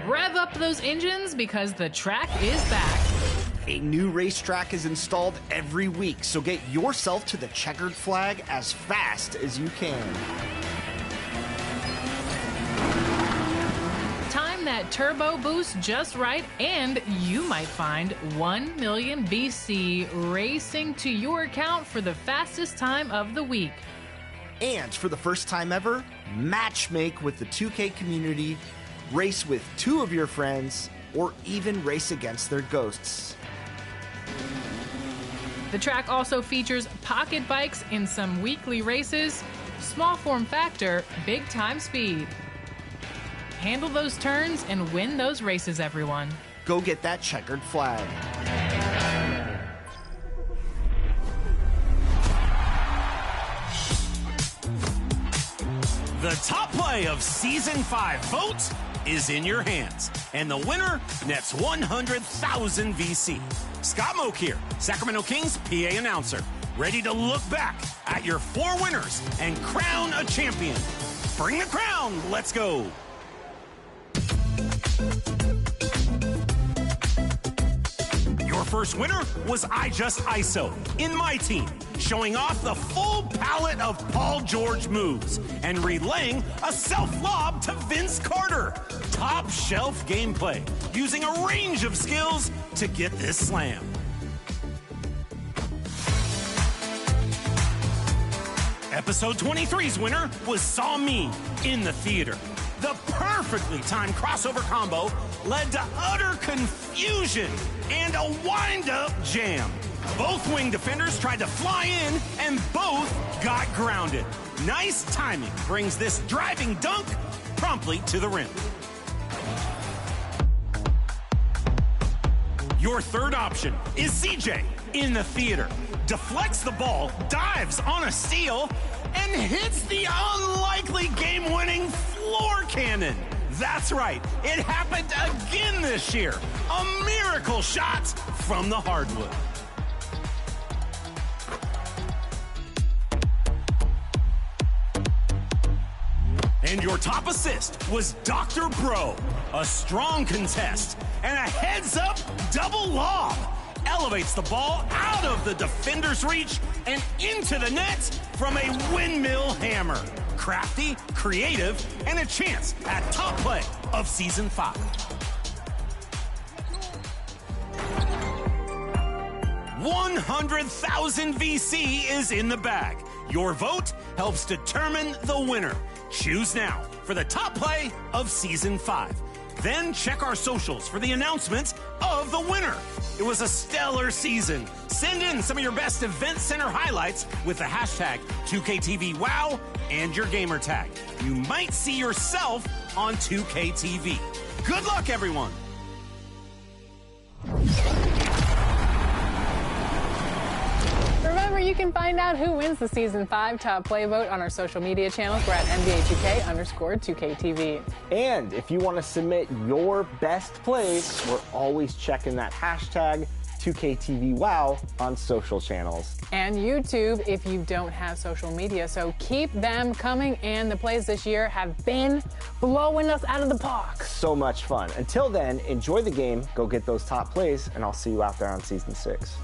Rev up those engines because the track is back. A new racetrack is installed every week, so get yourself to the checkered flag as fast as you can. Time that turbo boost just right, and you might find 1 million BC racing to your account for the fastest time of the week. And for the first time ever, matchmake with the 2K community, race with 2 of your friends, or even race against their ghosts. The track also features pocket bikes in some weekly races, small form factor, big time speed. Handle those turns and win those races, everyone. Go get that checkered flag. The top play of Season 5 vote is in your hands, and the winner nets 100,000 VC. Scott Moak here, Sacramento Kings PA announcer, ready to look back at your 4 winners and crown a champion. Bring the crown, let's go. Your first winner was I Just ISO in my team, showing off the full palette of Paul George moves and relaying a self-lob to Vince Carter. Top shelf gameplay, using a range of skills to get this slam. Episode 23's winner was Saw Me in the theater. The perfectly timed crossover combo led to utter confusion and a wind-up jam. Both wing defenders tried to fly in, and both got grounded. Nice timing brings this driving dunk promptly to the rim. Your third option is CJ in the theater. Deflects the ball, dives on a steal, and hits the unlikely game-winning floor cannon. That's right, it happened again this year. A miracle shot from the hardwood. And your top assist was Dr. Bro. A strong contest and a heads-up double lob. Elevates the ball out of the defender's reach and into the net from a windmill hammer. Crafty, creative, and a chance at top play of Season 5. $100,000 VC is in the bag. Your vote helps determine the winner. Choose now for the top play of Season 5. Then check our socials for the announcement of the winner. It was a stellar season. Send in some of your best Event Center highlights with the hashtag 2KTVWOW and your gamer tag. You might see yourself on 2KTV. Good luck, everyone. Remember, you can find out who wins the Season 5 Top Play Vote on our social media channels. We're at NBA2K_2KTV. And if you want to submit your best plays, we're always checking that hashtag 2KTVWOW on social channels. And YouTube if you don't have social media. So keep them coming, and the plays this year have been blowing us out of the park. So much fun. Until then, enjoy the game, go get those top plays, and I'll see you out there on Season 6.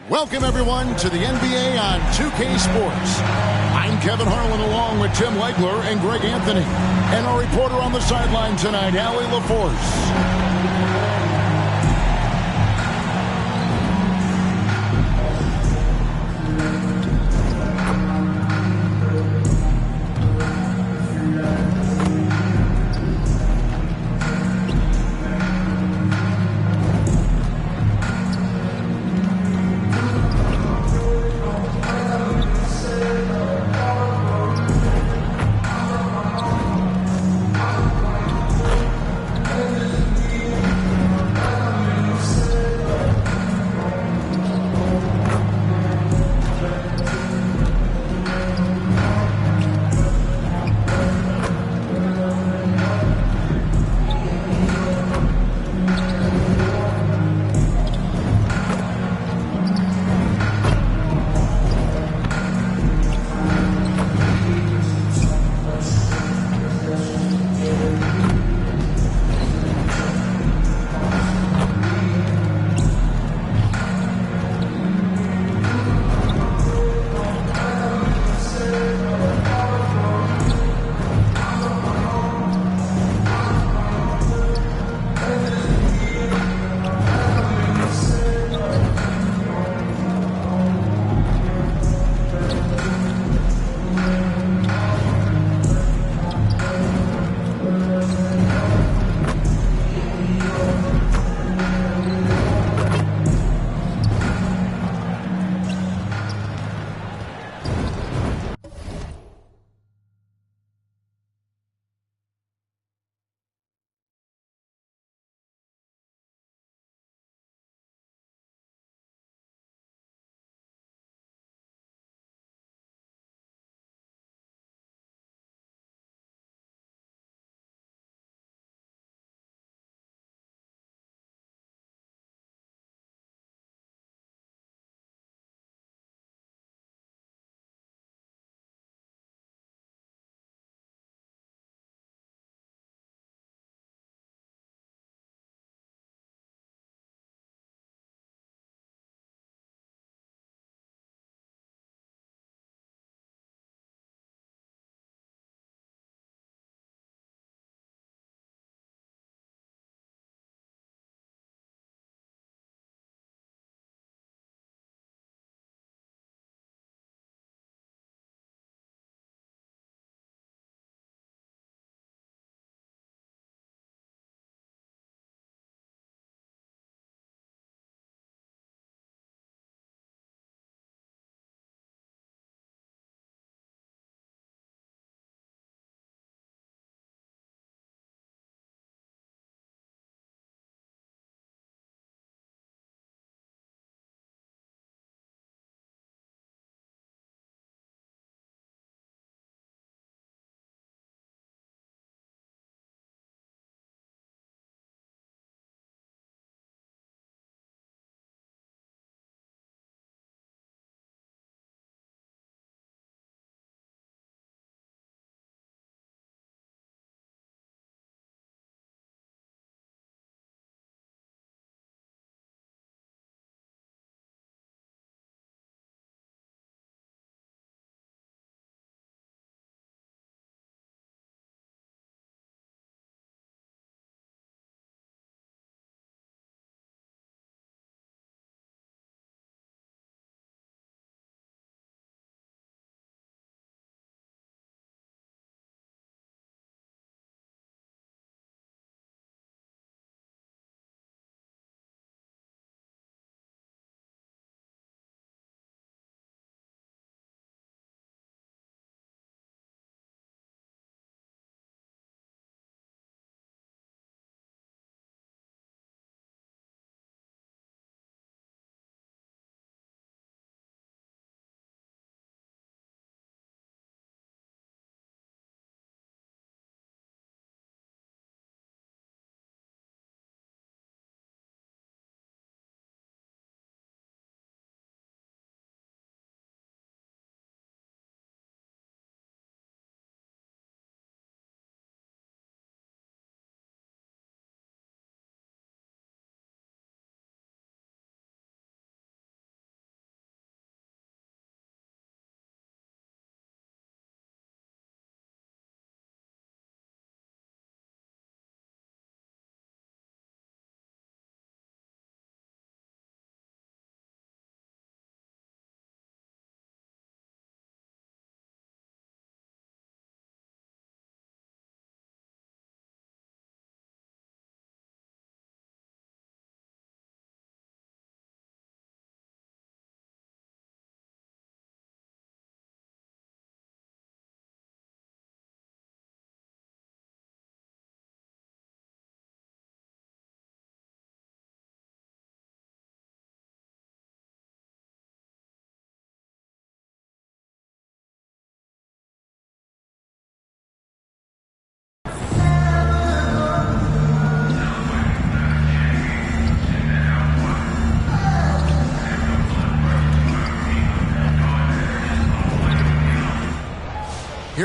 Welcome, everyone, to the NBA on 2K Sports. I'm Kevin Harlan along with Tim Legler and Greg Anthony. And our reporter on the sideline tonight, Allie LaForce.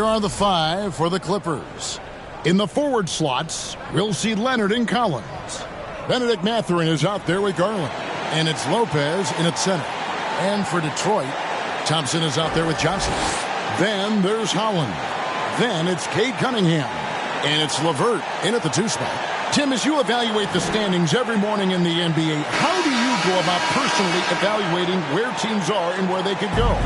Here are the 5 for the Clippers. In the forward slots, we'll see Leonard and Collins. Benedict Mathurin is out there with Garland. And it's Lopez in at center. And for Detroit, Thompson is out there with Johnson. Then there's Holland. Then it's Cade Cunningham. And it's LeVert in at the 2 spot. Tim, as you evaluate the standings every morning in the NBA, how do you go about personally evaluating where teams are and where they could go?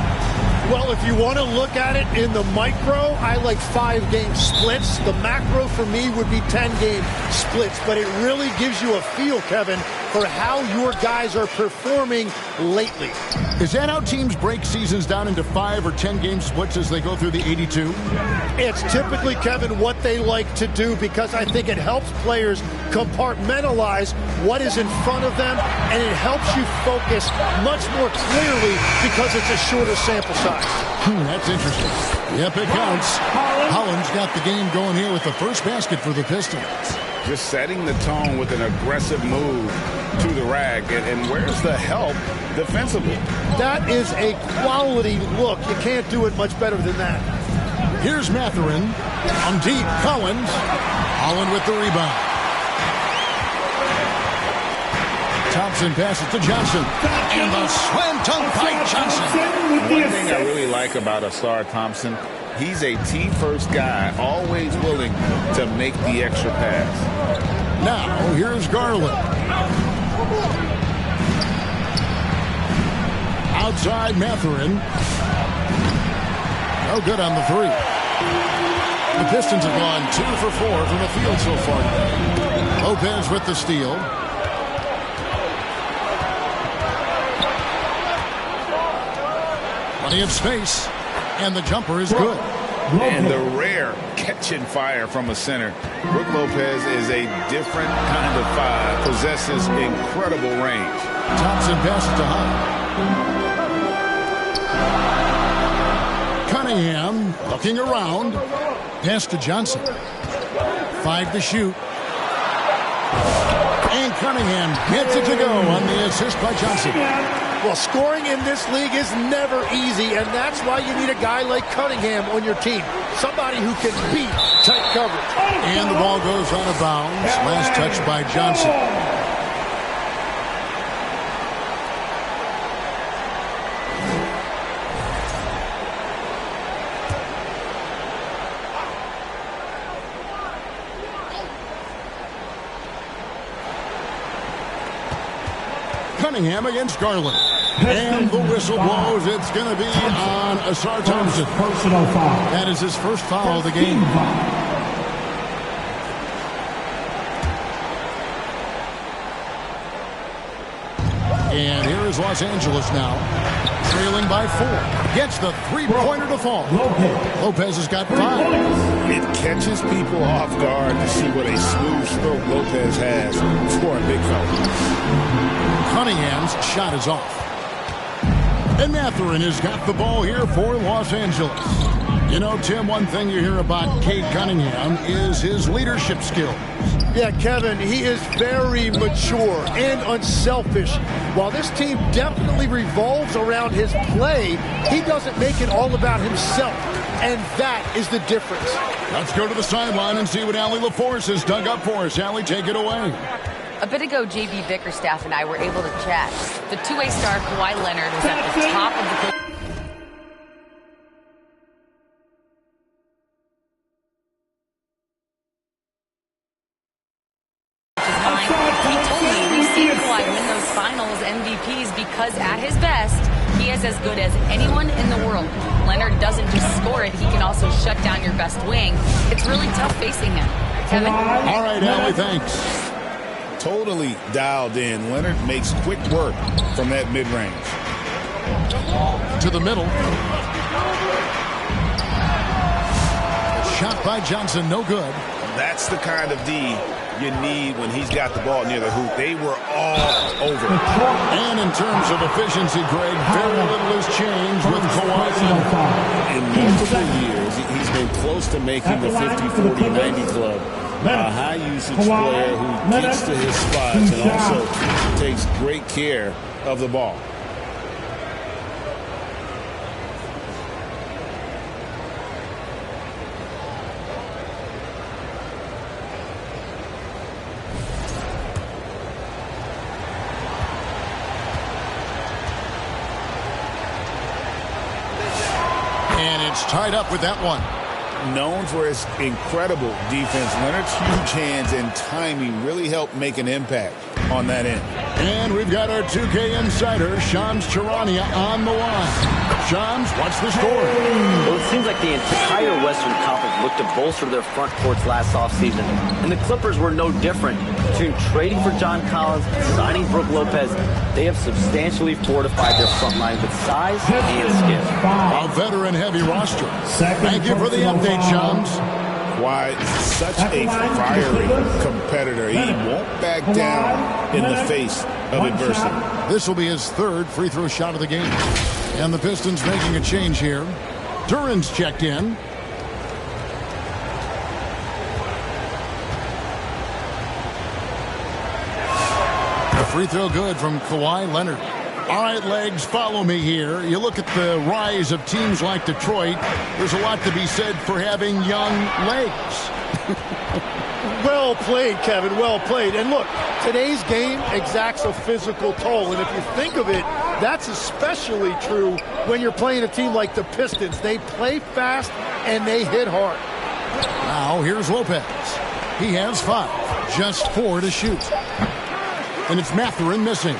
Well, if you want to look at it in the micro, I like 5-game splits. The macro for me would be 10-game splits. But it really gives you a feel, Kevin, for how your guys are performing lately. Is that how teams break seasons down into 5 or 10-game splits as they go through the 82? It's typically, Kevin, what they like to do because I think it helps players compartmentalize what is in front of them, and it helps you focus much more clearly because it's a shorter sample size. That's interesting. Yep, it counts. Holland's got the game going here with the first basket for the Pistons. Just setting the tone with an aggressive move to the rack. And where's the help defensively? That is a quality look. You can't do it much better than that. Here's Mathurin on deep. Collins. Holland with the rebound. Thompson passes to Johnson. And the slam dunk by Johnson. One thing I really like about Ausar Thompson, he's a T-first guy, always willing to make the extra pass. Now, here's Garland. Outside Mathurin. No good on the 3. The Pistons have gone 2 for 4 from the field so far today. Lopez with the steal. Plenty of space, and the jumper is good. And the rare catch and fire from a center. Brook Lopez is a different kind of 5, possesses incredible range. Thompson passes to Hunt. Cunningham looking around. Pass to Johnson. 5 to shoot. And Cunningham gets it to go on the assist by Johnson. Well, scoring in this league is never easy, and that's why you need a guy like Cunningham on your team. Somebody who can beat tight coverage. And the ball goes out of bounds. Last touch by Johnson. Cunningham against Garland. And the whistle blows. It's going to be on Ausar Thompson. Personal foul. That is his first foul of the game. And here is Los Angeles now. Trailing by 4. Gets the 3-pointer to fall. Lopez has got 5. It catches people off guard to see what a smooth stroke Lopez has for a big fella. Cunningham's shot is off. And Mathurin has got the ball here for Los Angeles. You know, Tim, one thing you hear about Cade Cunningham is his leadership skills. Yeah, Kevin, he is very mature and unselfish. While this team definitely revolves around his play, he doesn't make it all about himself. And that is the difference. Let's go to the sideline and see what Allie LaForce has dug up for us. Allie, take it away. A bit ago, J.B. Bickerstaff and I were able to chat. The two-way star Kawhi Leonard was at the top of the... He told me we've seen Kawhi win those finals MVPs because at his best, he is as good as anyone in the world. Leonard doesn't just score it, he can also shut down your best wing. It's really tough facing him. Kevin? All right, Allie, thanks. Totally dialed in. Leonard makes quick work from that mid-range. To the middle. Shot by Johnson, no good. That's the kind of D you need when he's got the ball near the hoop. They were all over. And in terms of efficiency, Greg, very little has changed with Kawhi Leonard. In multiple years, he's been close to making the 50, 40, 90 club. A high-usage player who gets to his spots and also takes great care of the ball. It's tied up with that one. Known for his incredible defense, Leonard's huge hands and timing really helped make an impact on that end. And we've got our 2K insider, Shams Charania, on the line. Shams, what's the score? Well, it seems like the entire Western Conference looked to bolster their front courts last offseason, and the Clippers were no different. Between trading for John Collins, signing Brook Lopez, they have substantially fortified their front line with size and skill. A veteran-heavy roster. Thank you for the update, Shams. Kawhi is such a fiery competitor. He won't back down in the face of adversity. This will be his third free throw shot of the game. And the Pistons making a change here. Duran's checked in. A free throw good from Kawhi Leonard. All right, Legs, follow me here. You look at the rise of teams like Detroit. There's a lot to be said for having young legs. Well played, Kevin. Well played. And look, today's game exacts a physical toll. And if you think of it, that's especially true when you're playing a team like the Pistons. They play fast and they hit hard. Now, here's Lopez. He has 5. Just 4 to shoot. And it's Mathurin missing.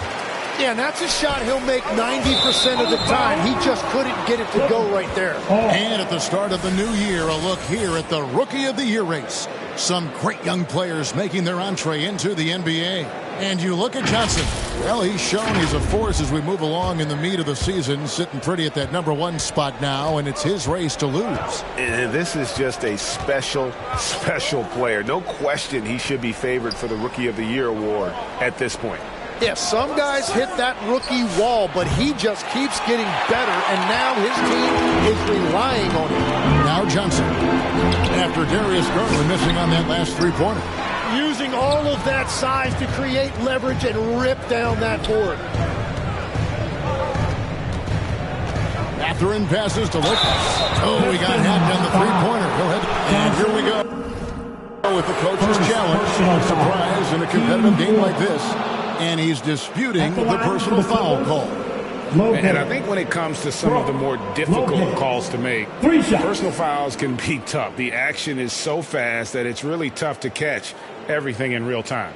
Yeah, and that's a shot he'll make 90% of the time. He just couldn't get it to go right there. And at the start of the new year, a look here at the Rookie of the Year race. Some great young players making their entree into the NBA. And you look at Johnson. Well, he's shown he's a force as we move along in the meat of the season, sitting pretty at that #1 spot now, and it's his race to lose. And this is just a special, special player. No question he should be favored for the Rookie of the Year award at this point. Yeah, some guys hit that rookie wall, but he just keeps getting better, and now his team is relying on him. Now Johnson, after Darius Garland missing on that last three-pointer. Using all of that size to create leverage and rip down that board. Mathurin passes to Lopez. Oh, he got hacked on the three-pointer. Go ahead. And here we go. With the coach's challenge, no surprise in a competitive game like this. And he's disputing the personal foul call. And I think when it comes to some of the more difficult calls to make, personal fouls can be tough. The action is so fast that it's really tough to catch everything in real time.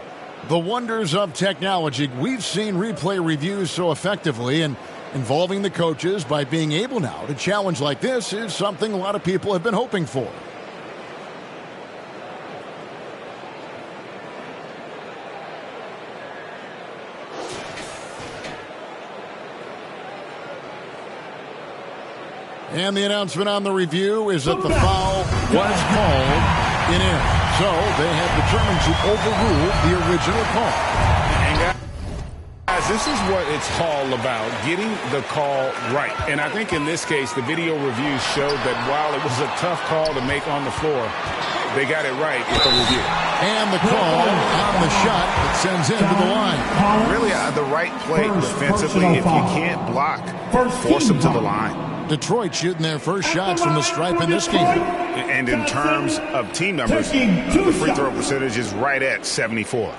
The wonders of technology. We've seen replay reviews so effectively, and involving the coaches by being able now to challenge like this is something a lot of people have been hoping for. And the announcement on the review is that the foul was called in error. So they have determined to overrule the original call. And guys, this is what it's all about, getting the call right. And I think in this case, the video reviews showed that while it was a tough call to make on the floor, they got it right with the review. And the call on the shot that sends him to the line. Really, the right play defensively. If you can't block, force them to the line. Detroit shooting their first shots from the stripe in this game. And in terms of team numbers, the free throw percentage is right at 74.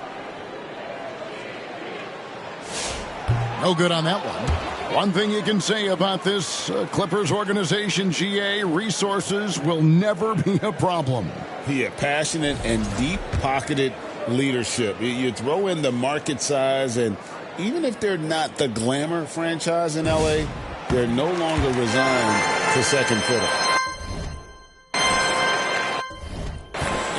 No good on that one. One thing you can say about this Clippers organization, GA, resources will never be a problem. Yeah, passionate and deep-pocketed leadership. You throw in the market size, and even if they're not the glamour franchise in L.A., they're no longer resigned to second fiddle.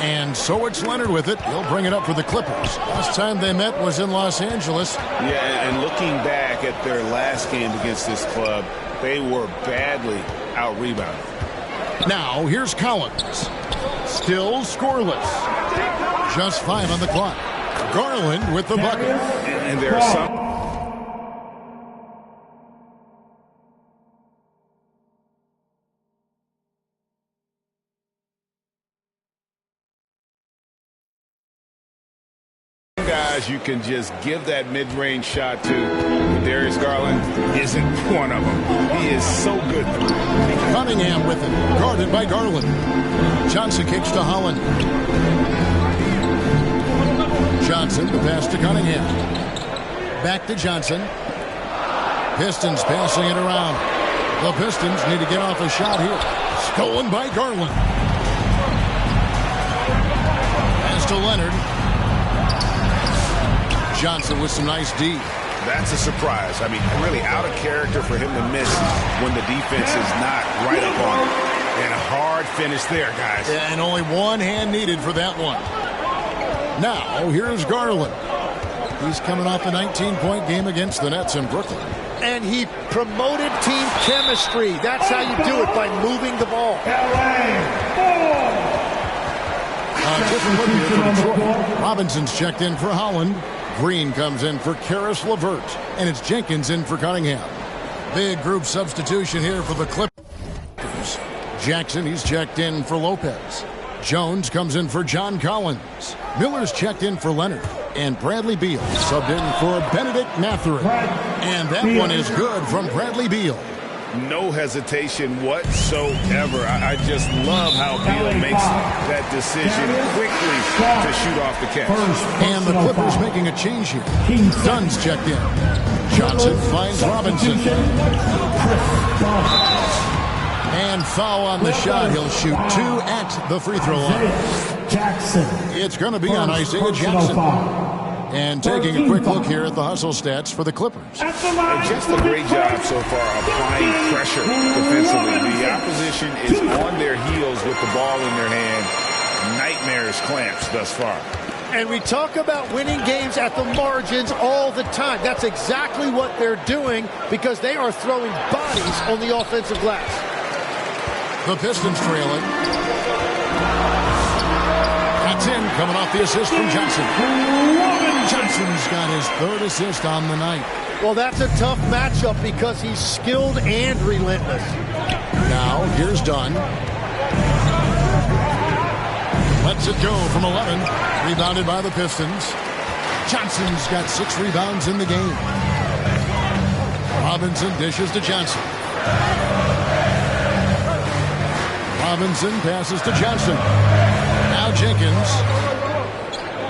And so it's Leonard with it. He'll bring it up for the Clippers. Last time they met was in Los Angeles. Yeah, and looking back at their last game against this club, they were badly out-rebounded. Now, here's Collins. Still scoreless. Just 5 on the clock. Garland with the bucket. And there are some... guys you can just give that mid-range shot to. Darius Garland isn't one of them. He is so good. Cunningham with it, guarded by Garland. Johnson kicks to Holland. Johnson, the pass to Cunningham. Back to Johnson. Pistons passing it around. The Pistons need to get off a shot here. Stolen by Garland. Pass to Leonard. Johnson with some nice D. That's a surprise. I mean, really out of character for him to miss when the defense is not right up on him. And a hard finish there, guys. Yeah, and only one hand needed for that one. Now, here's Garland. He's coming off a 19-point game against the Nets in Brooklyn. And he promoted team chemistry. That's how you do it, by moving the ball. Different look here for Detroit. Robinson's checked in for Holland. Green comes in for Karis LeVert. And it's Jenkins in for Cunningham. Big group substitution here for the Clippers. Jackson, he's checked in for Lopez. Jones comes in for John Collins. Miller's checked in for Leonard. And Bradley Beal subbed in for Benedict Mathurin. And that one is good from Bradley Beal. No hesitation whatsoever. I just love how Beal makes that decision quickly to shoot off the catch. And the Clippers making a change here. Dunn's checked in. Johnson finds Robinson. And foul on the shot. He'll shoot 2 at the free throw line. It's going to be on Isaiah Jackson. And taking a quick look here at the hustle stats for the Clippers. Just a great job so far applying pressure defensively. The opposition is on their heels with the ball in their hand. Nightmares clamps thus far. And we talk about winning games at the margins all the time. That's exactly what they're doing, because they are throwing bodies on the offensive glass. The Pistons trailing. That's in, coming off the assist from Johnson. Johnson's got his 3rd assist on the night. Well, that's a tough matchup because he's skilled and relentless. Now, here's Dunn. Lets it go from 11. Rebounded by the Pistons. Johnson's got 6 rebounds in the game. Robinson dishes to Johnson. Robinson passes to Johnson. Now Jenkins.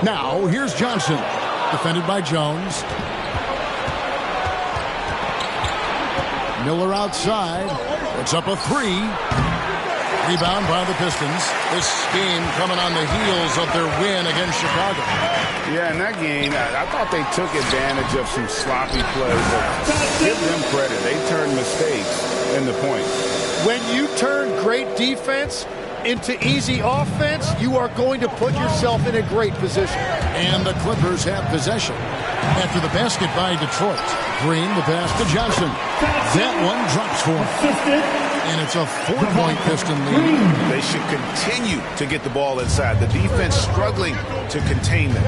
Now here's Johnson. Defended by Jones. Miller outside. It's up a 3. Rebound by the Pistons. This game coming on the heels of their win against Chicago. Yeah, in that game, I thought they took advantage of some sloppy play, but give them credit. They turned mistakes into points. When you turn great defense into easy offense, you are going to put yourself in a great position. And the Clippers have possession. After the basket by Detroit, Green, the pass to Johnson. That one drops for him. And it's a 4-point Piston lead. They should continue to get the ball inside. The defense struggling to contain them.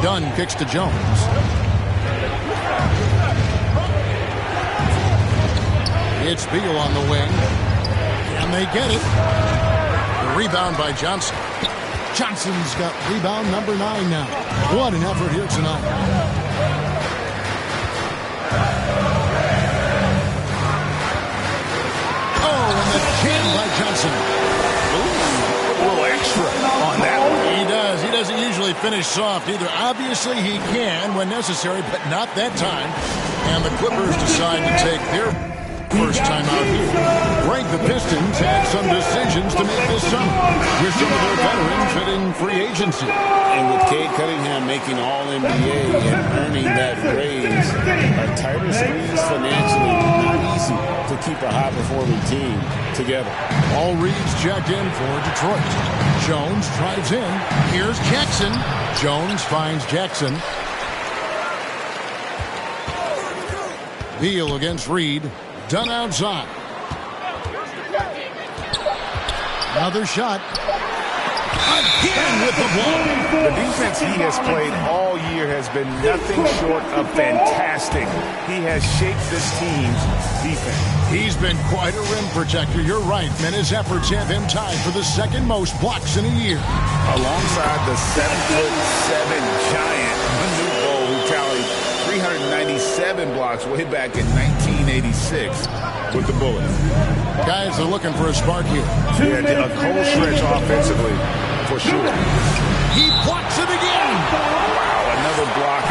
Dunn kicks to Jones. It's Beal on the wing. And they get it. The rebound by Johnson. Johnson's got rebound number 9 now. What an effort here tonight. Oh, and the jam by Johnson. Ooh, a little extra on that one. He does. He doesn't usually finish soft either. Obviously, he can when necessary, but not that time. And the Clippers decide to take their first time out here. Greg, the Pistons had some decisions to make this summer. Here's some of their veterans hitting free agency. And with Cade Cunningham making All-NBA and earning that raise, a tighter squeeze financially, not easy to keep a high-performing team together. All Reed's checked in for Detroit. Jones drives in. Here's Jackson. Jones finds Jackson. Beal against Reed. Dunn outside. Another shot. Again with the ball. The defense he has played all year has been nothing short of fantastic. He has shaped this team's defense. He's been quite a rim protector. You're right. And his efforts have him tied for the 2nd most blocks in a year. Alongside the 7'7" giant, Manute Bol, who tallied 397 blocks way back in 1986 with the Bullets. Guys are looking for a spark here. Yeah, a cold stretch offensively, for sure. He blocks it again. Wow, another block.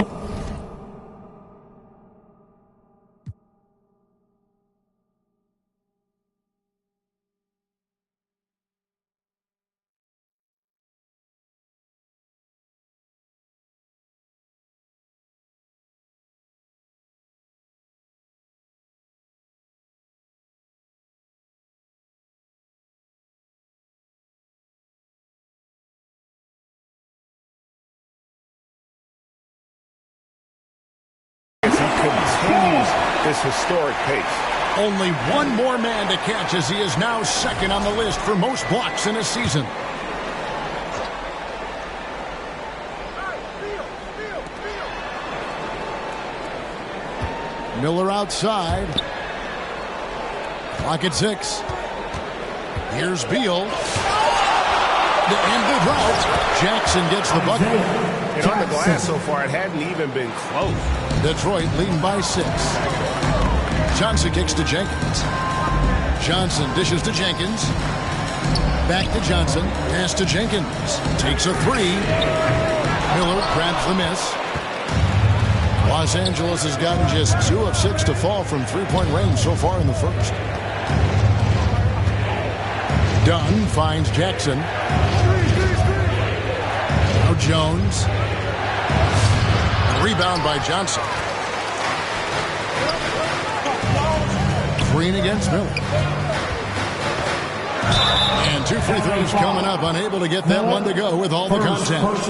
this historic pace. Only one more man to catch as he is now second on the list for most blocks in a season. Miller outside. Clock at 6. Here's Beal. The end of route. Jackson gets the bucket. And on the glass so far, it hadn't even been close. Detroit leading by 6. Johnson kicks to Jenkins. Johnson dishes to Jenkins. Back to Johnson. Pass to Jenkins. Takes a 3. Miller grabs the miss. Los Angeles has gotten just 2 of 6 to fall from three-point range so far in the first. Dunn finds Jackson. Now Jones. Rebound by Johnson. Green against Miller. And 2 free throws coming up. Unable to get that one to go with all the contact.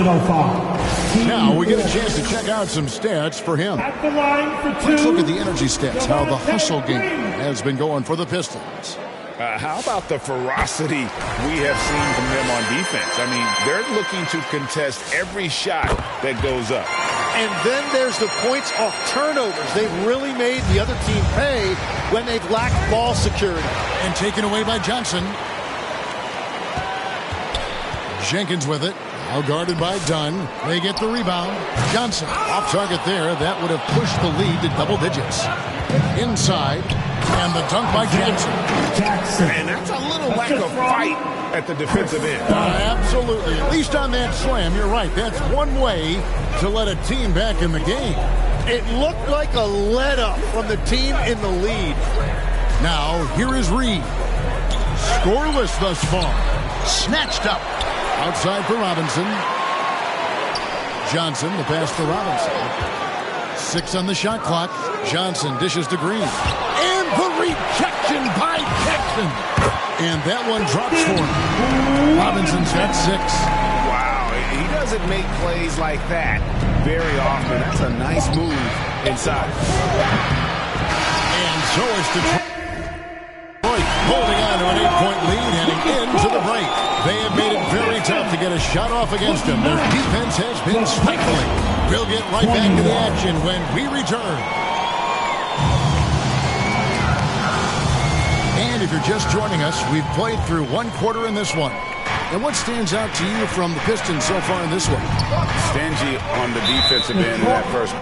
Now we get a chance to check out some stats for him. Let's look at the energy stats, how the hustle game has been going for the Pistons. How about the ferocity we have seen from them on defense? I mean, they're looking to contest every shot that goes up. And then there's the points off turnovers. They've really made the other team pay when they've lacked ball security. And taken away by Johnson. Jenkins with it. Now guarded by Dunn. They get the rebound. Johnson off target there. That would have pushed the lead to double digits. Inside. And the dunk by Jackson. And that's a little lack of fight at the defensive end. Absolutely. At least on that slam, you're right. That's one way to let a team back in the game. It looked like a let-up from the team in the lead. Now, here is Reed. Scoreless thus far. Snatched up. Outside for Robinson. Johnson, the pass to Robinson. 6 on the shot clock. Johnson dishes to Green. And the rejection by Jackson. And that one drops for him. Robinson's got 6. Wow, he doesn't make plays like that very often. That's a nice move inside. And so is Detroit holding on to an 8-point lead heading into the break. They have made it very tough to get a shot off against them. Their defense has been stifling. We'll get right back to the action when we return. And if you're just joining us, we've played through 1 quarter in this one. And what stands out to you from the Pistons so far in this one? Stingy on the defensive end in that first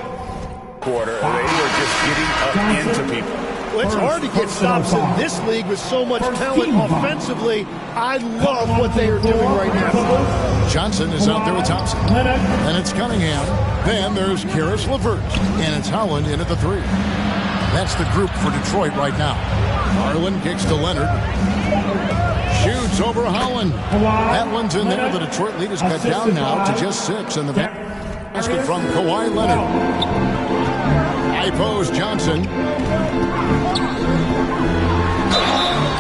quarter. They were just getting up into people. Well, it's hard to get stops in this league with so much talent offensively. I love what they are doing right now. Johnson is out there with Thompson. And it's Cunningham. Then there's Karis LeVert. And it's Howland in at the 3. That's the group for Detroit right now. Garland kicks to Leonard. Shoots over Howland. That one's in there. The Detroit lead is cut down now to just 6. And the basket from Kawhi Leonard. High post Johnson.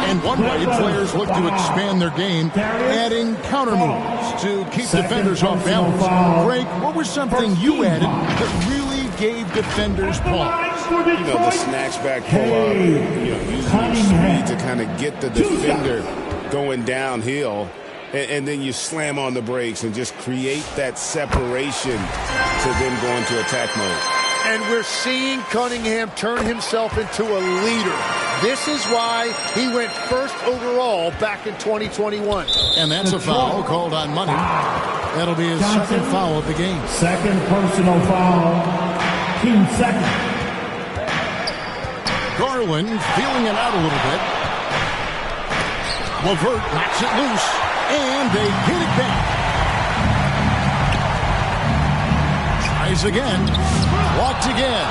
And one way players look to expand their game, adding counter moves to keep defenders off balance. Greg, what was something you added that really gave defenders pause? You know, the snatch back pull-up, using your speed to kind of get the defender going downhill, and then you slam on the brakes and just create that separation to them going to attack mode. And we're seeing Cunningham turn himself into a leader. This is why he went first overall back in 2021. And that's a foul called on Money. That'll be his second foul of the game. Second personal foul. Team second. Garland feeling it out a little bit. LeVert knocks it loose. And they get it back. Tries again. Walked again.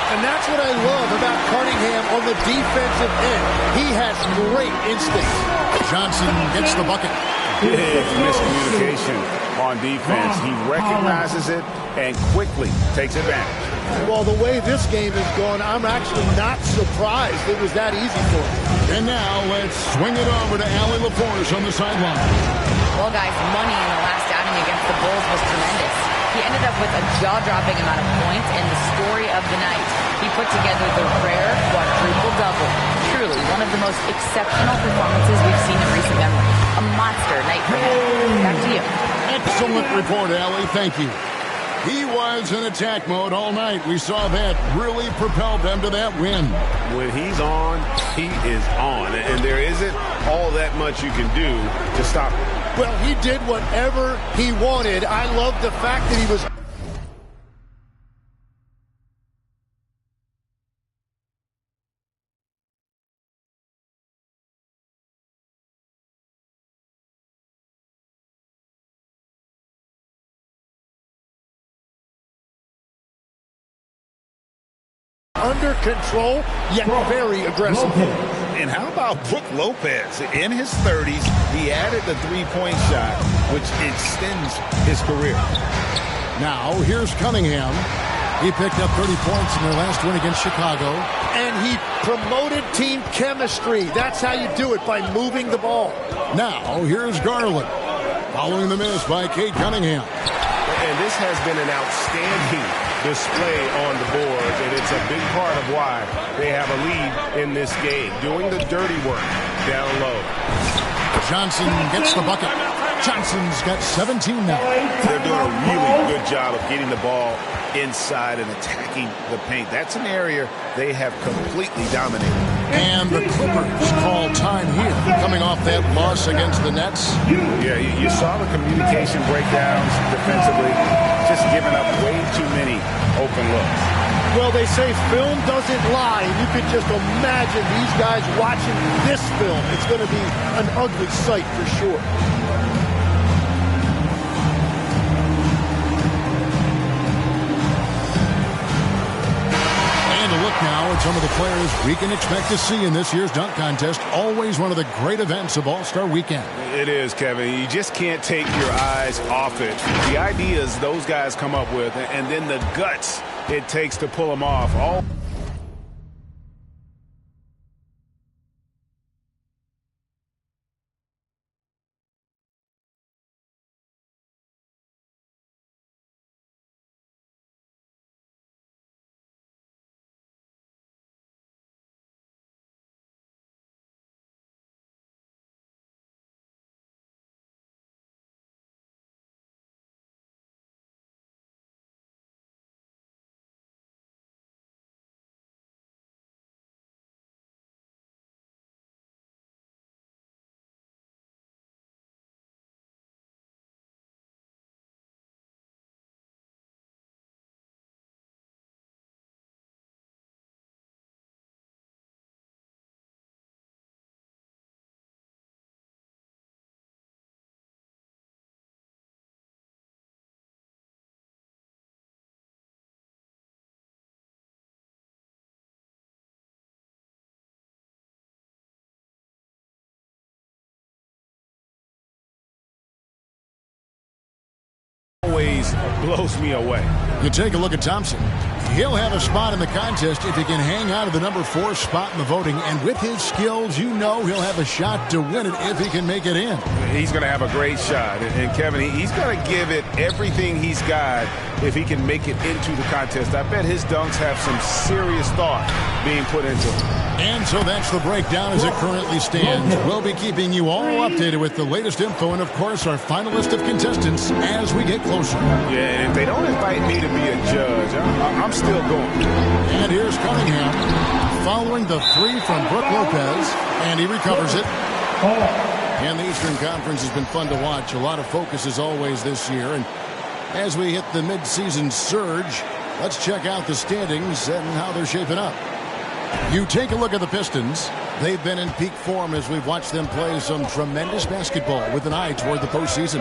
And that's what I love about Cunningham on the defensive end. He has great instincts. Johnson gets the bucket. Big miscommunication on defense. He recognizes it and quickly takes advantage. Well, the way this game is going, I'm actually not surprised it was that easy for him. And now let's swing it over to Allie LaForce on the sideline. Well, guys, Money in the last outing against the Bulls was tremendous. He ended up with a jaw-dropping amount of points and the story of the night. He put together the rare quadruple double. Truly one of the most exceptional performances we've seen in recent memory. A monster night for him. Back to you. Excellent report, Allie. Thank you. He was in attack mode all night. We saw that really propelled them to that win. When he's on, he is on. And there isn't all that much you can do to stop him. Well, he did whatever he wanted. I love the fact that he was under control, yet very aggressive. And how about Brook Lopez? In his 30s, he added the three-point shot, which extends his career. Now, here's Cunningham. He picked up 30 points in their last win against Chicago. And he promoted team chemistry. That's how you do it, by moving the ball. Now, here's Garland. Following the miss by Cade Cunningham. And this has been an outstanding display on the board, and it's a big part of why they have a lead in this game, doing the dirty work down low. Johnson gets the bucket. Johnson's got 17 now. They're doing a really good job of getting the ball inside and attacking the paint. That's an area they have completely dominated. And the Clippers call time here, coming off that loss against the Nets. Yeah, you saw the communication breakdowns defensively, just giving up way too many open looks. Well, they say film doesn't lie, and you could just imagine these guys watching this film. It's going to be an ugly sight for sure. Look now at some of the players we can expect to see in this year's dunk contest. Always one of the great events of All-Star Weekend. It is, Kevin. You just can't take your eyes off it. The ideas those guys come up with, and then the guts it takes to pull them off. Always blows me away. You take a look at Thompson. He'll have a spot in the contest if he can hang out of the number 4 spot in the voting. And with his skills, you know he'll have a shot to win it if he can make it in. He's going to have a great shot. And Kevin, he's going to give it everything he's got if he can make it into the contest. I bet his dunks have some serious thought being put into them. And so that's the breakdown as it currently stands. We'll be keeping you all updated with the latest info and, of course, our final list of contestants as we get closer. Yeah, and if they don't invite me to be a judge, I'm still going. And here's Cunningham following the 3 from Brook Lopez, and he recovers it. And the Eastern Conference has been fun to watch. A lot of focus as always this year. And as we hit the midseason surge, let's check out the standings and how they're shaping up. You take a look at the Pistons. They've been in peak form as we've watched them play some tremendous basketball with an eye toward the postseason.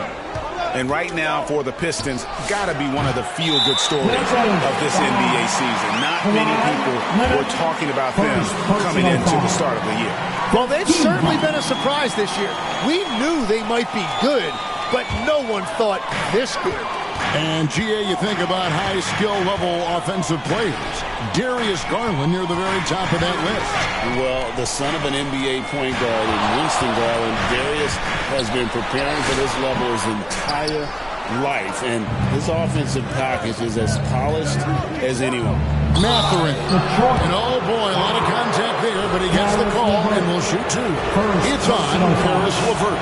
And right now for the Pistons, got to be one of the feel-good stories of this NBA season. Not many people were talking about them coming into the start of the year. Well, they've certainly been a surprise this year. We knew they might be good, but no one thought this good. And, GA, you think about high skill level offensive players. Darius Garland near the very top of that list. Well, the son of an NBA point guard in Winston Garland, Darius has been preparing for this level his entire life, and his offensive package is as polished as anyone. Mathurin. And oh boy, a lot of contact there, but he gets the call and will shoot two. It's on Caris LeVert.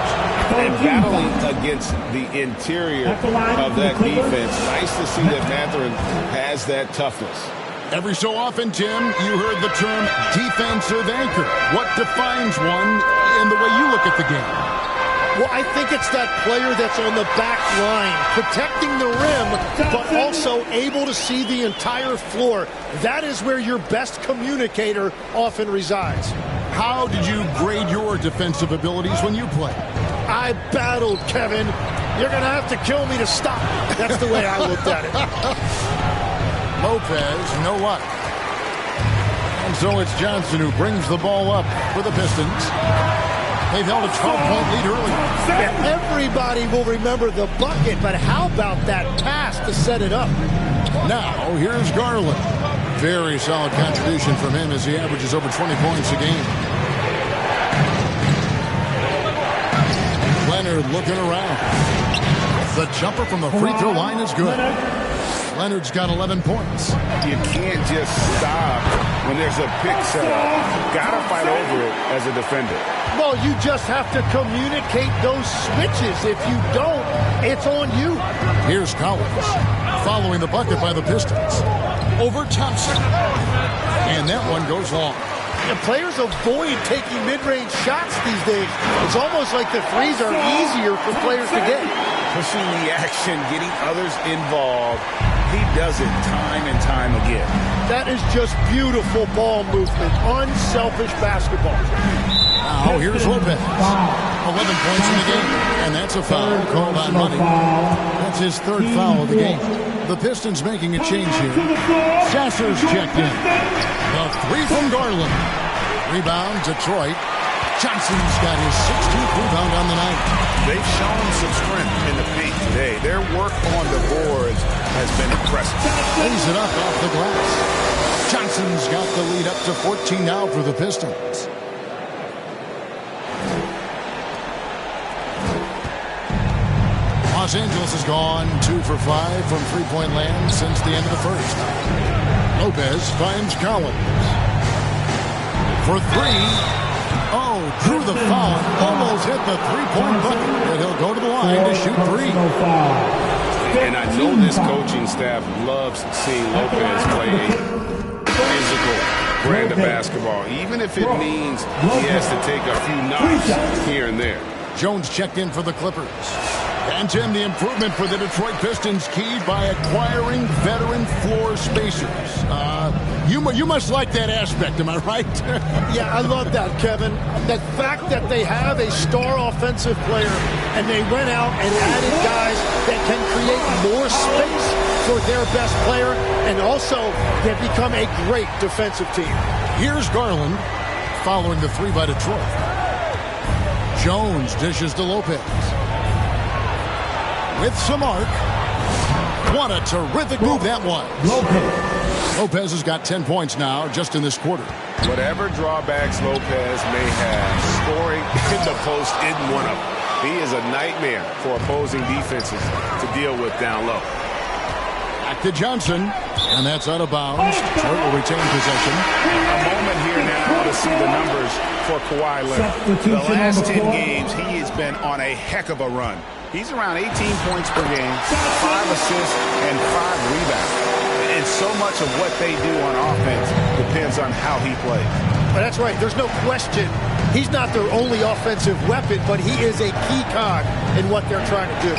And battling against the interior of that defense. Nice to see that Mathurin has that toughness. Every so often, Tim, you heard the term defensive anchor. What defines one in the way you look at the game? Well, I think it's that player that's on the back line, protecting the rim, but also able to see the entire floor. That is where your best communicator often resides. How did you grade your defensive abilities when you played? I battled, Kevin. You're going to have to kill me to stop. That's the way I looked at it. Lopez, no luck. And so it's Johnson who brings the ball up for the Pistons. They've held a 12-point lead early. And everybody will remember the bucket, but how about that pass to set it up? Now, here's Garland. Very solid contribution from him as he averages over 20 points a game. Leonard looking around. The jumper from the free throw line is good. Leonard's got 11 points. You can't just stop when there's a pick set up. Got to fight over it as a defender. Well, you just have to communicate those switches. If you don't, it's on you. Here's Collins following the bucket by the Pistons. Over Thompson. And that one goes long. And players avoid taking mid-range shots these days. It's almost like the threes are easier for players to get. Pushing the action, getting others involved. He does it time and time again. That is just beautiful ball movement. Unselfish basketball. Now here's Lopez. 11 points in the game. And that's a foul called on money. That's his third foul of the game. The Pistons making a change here. Sasser's checked in. The three from Garland. Rebound, Detroit. Johnson's got his 16th rebound on the night. They've shown some strength in the paint today. Their work on the boards has been impressive. Lays it up off the glass. Johnson's got the lead up to 14 now for the Pistons. Los Angeles has gone 2 for 5 from three-point land since the end of the first. Lopez finds Collins. For three. Oh, drew the foul. Almost hit the three-point bucket. But he'll go to the line to shoot three. And I know this coaching staff loves seeing Lopez play a physical brand of basketball, even if it means he has to take a few knocks here and there. Jones checked in for the Clippers. And Tim, the improvement for the Detroit Pistons keyed by acquiring veteran floor spacers. You must like that aspect, am I right? Yeah, I love that, Kevin. The fact that they have a star offensive player and they went out and added guys that can create more space for their best player, and also they've become a great defensive team. Here's Garland following the three by Detroit. Jones dishes to Lopez. With some arc. What a terrific move that was. Lopez has got 10 points now just in this quarter. Whatever drawbacks Lopez may have, scoring in the post isn't one of them. He is a nightmare for opposing defenses to deal with down low. Back to Johnson, and that's out of bounds. Detroit will retain possession. A moment here now to see the numbers for Kawhi Leonard. The last 10 games, he has been on a heck of a run. He's around 18 points per game, 5 assists, and 5 rebounds. And so much of what they do on offense depends on how he plays. But that's right. There's no question. He's not their only offensive weapon, but he is a key cog in what they're trying to do.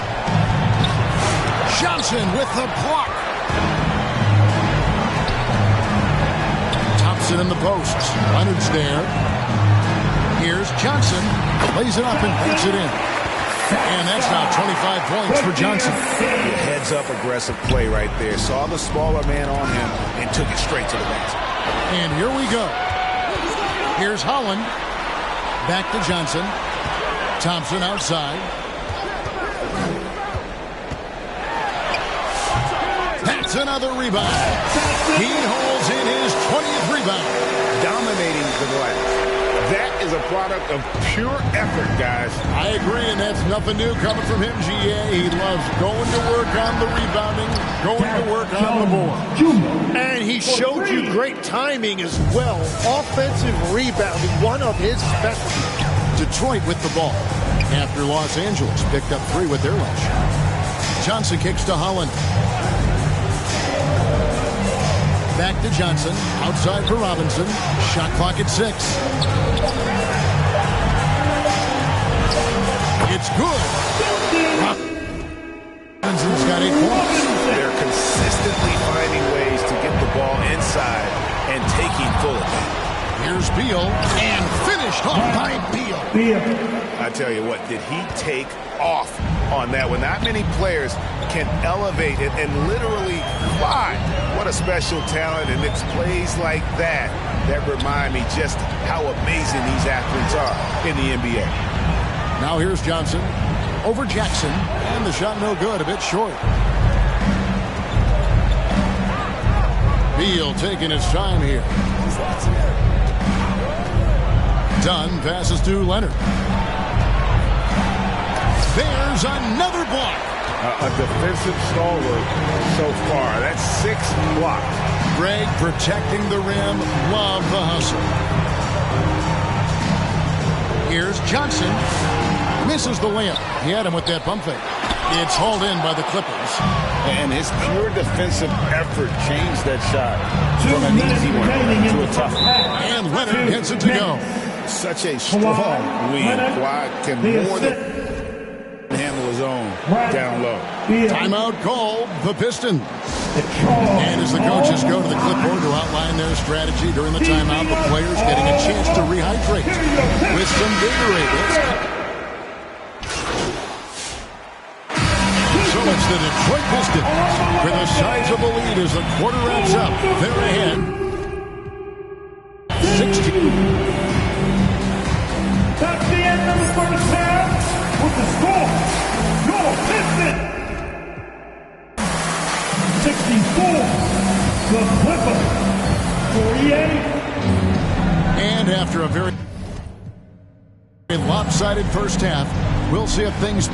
Johnson with the block. Thompson in the posts. Leonard's there. Here's Johnson. Lays it up and banks it in. And that's now 25 points for Johnson. Heads-up aggressive play right there. Saw the smaller man on him and took it straight to the basket. And here we go. Here's Holland. Back to Johnson. Thompson outside. That's another rebound. He holds in his 20th rebound. Dominating the glass. That is a product of pure effort, guys. I agree, and that's nothing new coming from him, GA. He loves going to work on the rebounding, going to work on the board. And he showed you great timing as well. Offensive rebounding, one of his specialties. Detroit with the ball after Los Angeles picked up 3 with their last shot. Johnson kicks to Holland. Back to Johnson. Outside for Robinson. Shot clock at 6. It's good. Robinson's got 8 points. They're consistently finding ways to get the ball inside and taking full advantage. Here's Beal, and finished off by Beal. I tell you what, did he take off on that one? Not many players can elevate it and literally fly. What a special talent, and it's plays like that that remind me just how amazing these athletes are in the NBA. Now here's Johnson over Jackson, and the shot no good, a bit short. Beal taking his time here. Dunn passes to Leonard. There's another block. A defensive stalwart so far. That's 6 blocks. Greg protecting the rim. Love the hustle. Here's Johnson. Misses the layup. He had him with that pump fake. It's hauled in by the Clippers. And his pure defensive effort changed that shot from an easy one to a tough one. And Leonard gets it to go. Such a strong win. Kawhi can more than handle his own down low. Timeout called the Pistons. And as the coaches go to the clipboard to outline their strategy during the timeout, the players getting a chance to rehydrate with some Gatorade. So it's the Detroit Pistons with a sizable lead as the quarter wraps up. They're ahead 16. That's the end of the first half with the score. Your Pistons 64, the Clippers 48. And after a very lopsided first half, we'll see if things...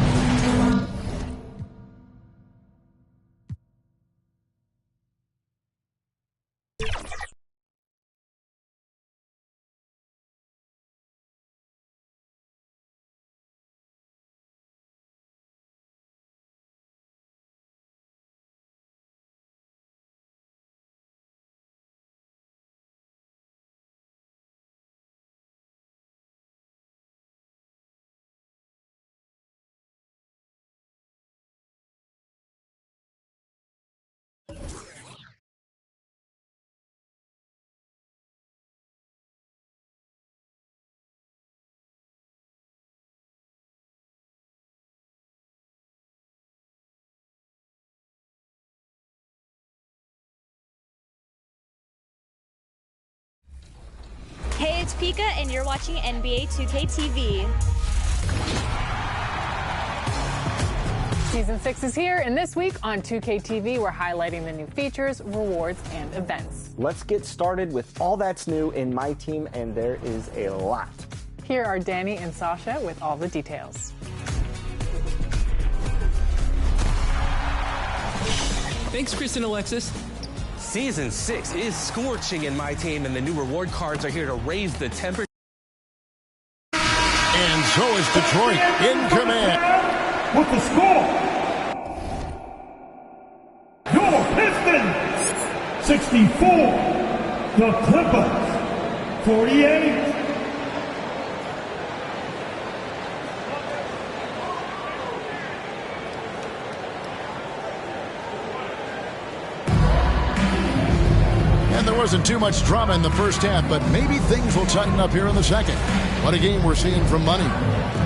Hey, it's Pika, and you're watching NBA 2K TV. Season 6 is here, and this week on 2K TV, we're highlighting the new features, rewards, and events. Let's get started with all that's new in my team, and there is a lot. Here are Danny and Sasha with all the details. Thanks, Chris and Alexis. Season 6 is scorching in my team, and the new reward cards are here to raise the temperature. And so is Detroit in command. With the score, your Pistons 64, the Clippers 48. And there wasn't too much drama in the first half, but maybe things will tighten up here in the second. What a game we're seeing from Money.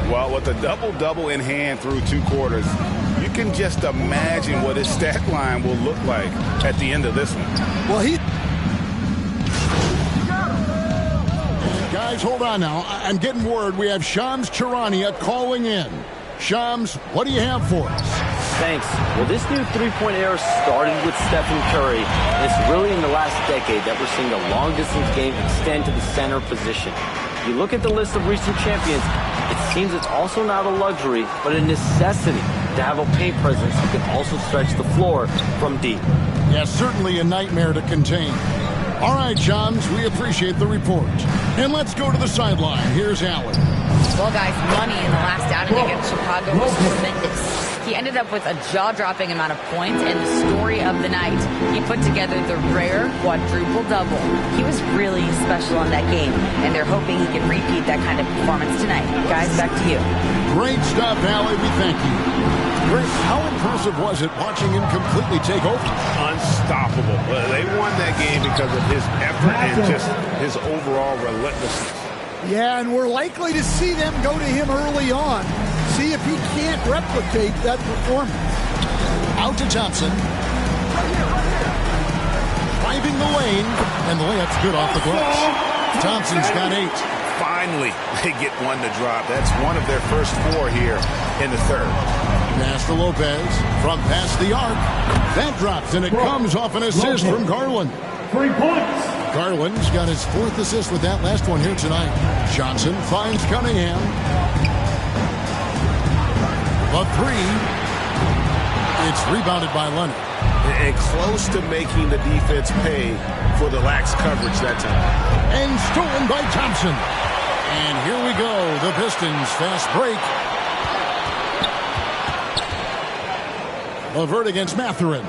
Well, with a double-double in hand through 2 quarters, you can just imagine what his stat line will look like at the end of this one. Well, guys, hold on now. I'm getting word we have Shams Charania calling in. Shams, what do you have for us? Thanks. Well, this new three-point era started with Stephen Curry, and it's really in the last decade that we're seeing the long-distance game extend to the center position. You look at the list of recent champions, it seems it's also not a luxury, but a necessity to have a paint presence who can also stretch the floor from deep. Yeah, certainly a nightmare to contain. All right, Johns, we appreciate the report. And let's go to the sideline. Here's Allen. Well, guys, money in the last outing against Chicago was tremendous. He ended up with a jaw-dropping amount of points, and the story of the night, he put together the rare quadruple-double. He was really special in that game, and they're hoping he can repeat that kind of performance tonight. Guys, back to you. Great stuff, Allie. We thank you. Chris, how impressive was it watching him completely take over? Unstoppable. They won that game because of his effort and just his overall relentlessness. Yeah, and we're likely to see them go to him early on. See if he can't replicate that performance. Out to Thompson. Driving the lane, and the layup's good off the glass. Thompson's got 8. Finally, they get one to drop. That's one of their first 4 here in the third. Pass to Lopez from past the arc. That drops, and it comes off an assist from Garland. 3 points. Garland's got his 4th assist with that last one here tonight. Johnson finds Cunningham. A 3. It's rebounded by Leonard. And close to making the defense pay for the lax coverage that time. And stolen by Thompson. And here we go. The Pistons fast break. Levert against Mathurin.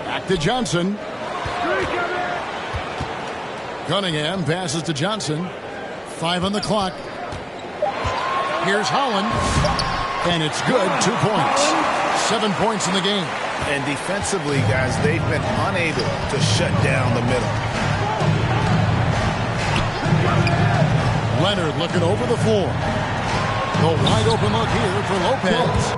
Back to Johnson. Cunningham passes to Johnson. 5 on the clock. Here's Holland. And it's good. 2 points. 7 points in the game. And defensively, guys, they've been unable to shut down the middle. Leonard looking over the floor. The wide open look here for Lopez.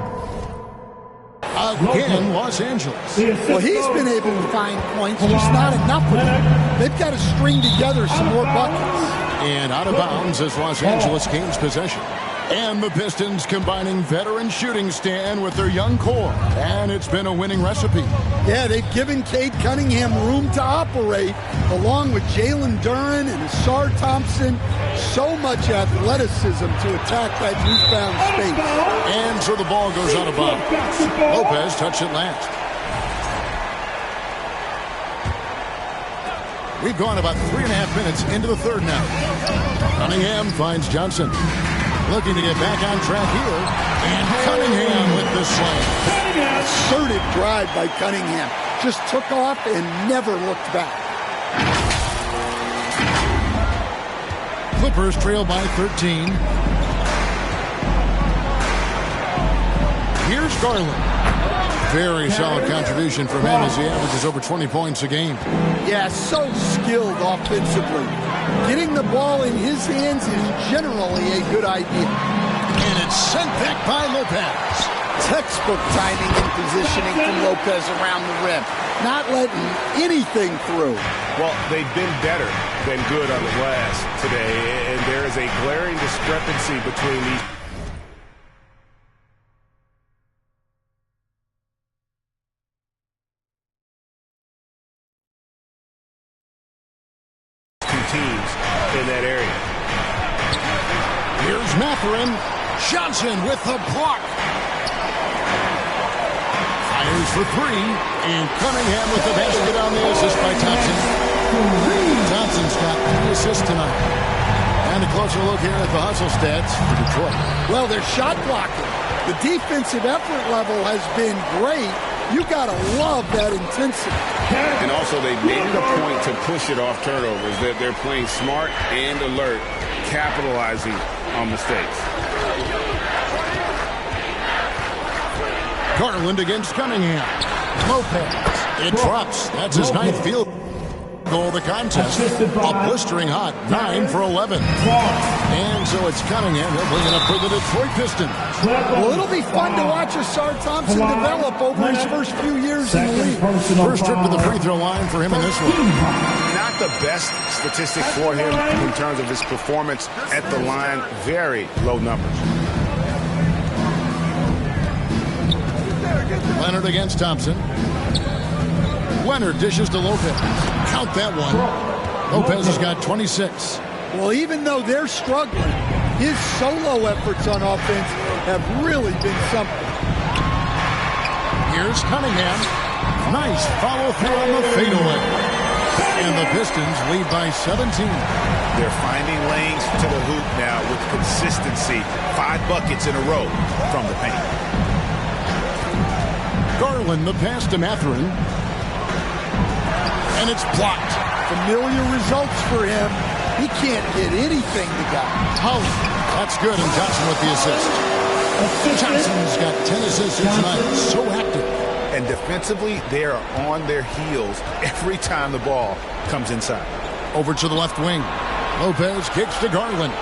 Again, Los Angeles. Well, he's been able to find points, just not enough of them. They've got to string together some more buckets. And out of bounds as Los Angeles gains possession. And the Pistons combining veteran shooting stand with their young core. And it's been a winning recipe. Yeah, they've given Cade Cunningham room to operate, along with Jalen Duren and Asar Thompson. So much athleticism to attack that newfound space. And so the ball goes out of bounds. Lopez touched it last. We've gone about 3.5 minutes into the third now. Cunningham finds Johnson. Looking to get back on track here. And Cunningham with the slam. Assertive drive by Cunningham. Just took off and never looked back. Clippers trail by 13. Here's Garland. Very solid contribution from him as he averages over 20 points a game. Yeah, so skilled offensively. Getting the ball in his hands is generally a good idea. And it's sent back by Lopez. Textbook timing and positioning from Lopez around the rim. Not letting anything through. Well, they've been better than good on the glass today, and there is a glaring discrepancy between these teams in that area. Here's Mathurin. Johnson with the block. Fires for 3. And Cunningham with the basket on the assist by Thompson. Thompson's got 3 assists tonight. And a closer look here at the hustle stats for Detroit. Well, they're shot blocking. The defensive effort level has been great. You got to love that intensity. And also, they made it a point to push it off turnovers. They're playing smart and alert, capitalizing on mistakes. Garland against Cunningham. Lopez. It drops. That's his 9th field goal of the contest. A blistering hot 9 for 11. And so it's Cunningham. He'll bring it up for the Detroit Pistons. Well, it'll be fun to watch Asar Thompson develop over his first few years in the league. First trip to the free throw line for him in this one. Not the best statistic for him in terms of his performance at the line. Very low numbers. Leonard against Thompson. Leonard dishes to Lopez. Count that one. Lopez has got 26. Well, even though they're struggling, his solo efforts on offense have really been something. Here's Cunningham. Nice follow-through on the fadeaway. And the Pistons lead by 17. They're finding lanes to the hoop now with consistency. 5 buckets in a row from the paint. Garland, the pass to Mathurin. And it's blocked. Familiar results for him. He can't hit anything to God. Holland. That's good, and Johnson with the assist. Johnson's got 10 assists tonight. So active. And defensively, they are on their heels every time the ball comes inside. Over to the left wing. Lopez kicks to Garland.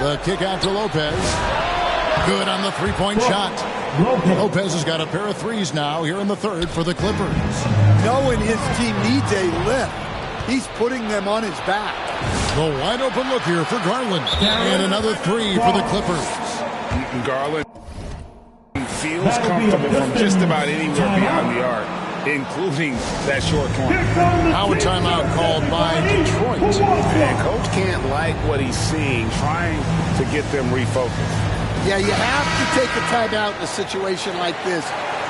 The kick out to Lopez. Good on the three-point shot. Lopez has got a pair of threes now here in the third for the Clippers. Knowing his team needs a lift, he's putting them on his back. The wide open look here for Garland. And another three for the Clippers. Garland feels comfortable from just about anywhere beyond the arc, including that short corner. Now a timeout called by Detroit. And coach can't like what he's seeing, trying to get them refocused. Yeah, you have to take a timeout in a situation like this.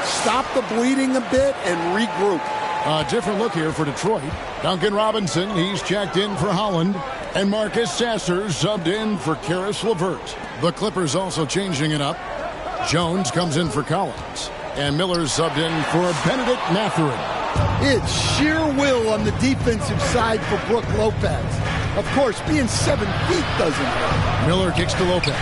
Stop the bleeding a bit and regroup. A different look here for Detroit. Duncan Robinson, he's checked in for Holland. And Marcus Sasser subbed in for Karis LeVert. The Clippers also changing it up. Jones comes in for Collins. And Miller's subbed in for Benedict Mathurin. It's sheer will on the defensive side for Brook Lopez. Of course, being 7 feet doesn't hurt. Miller kicks to Lopez.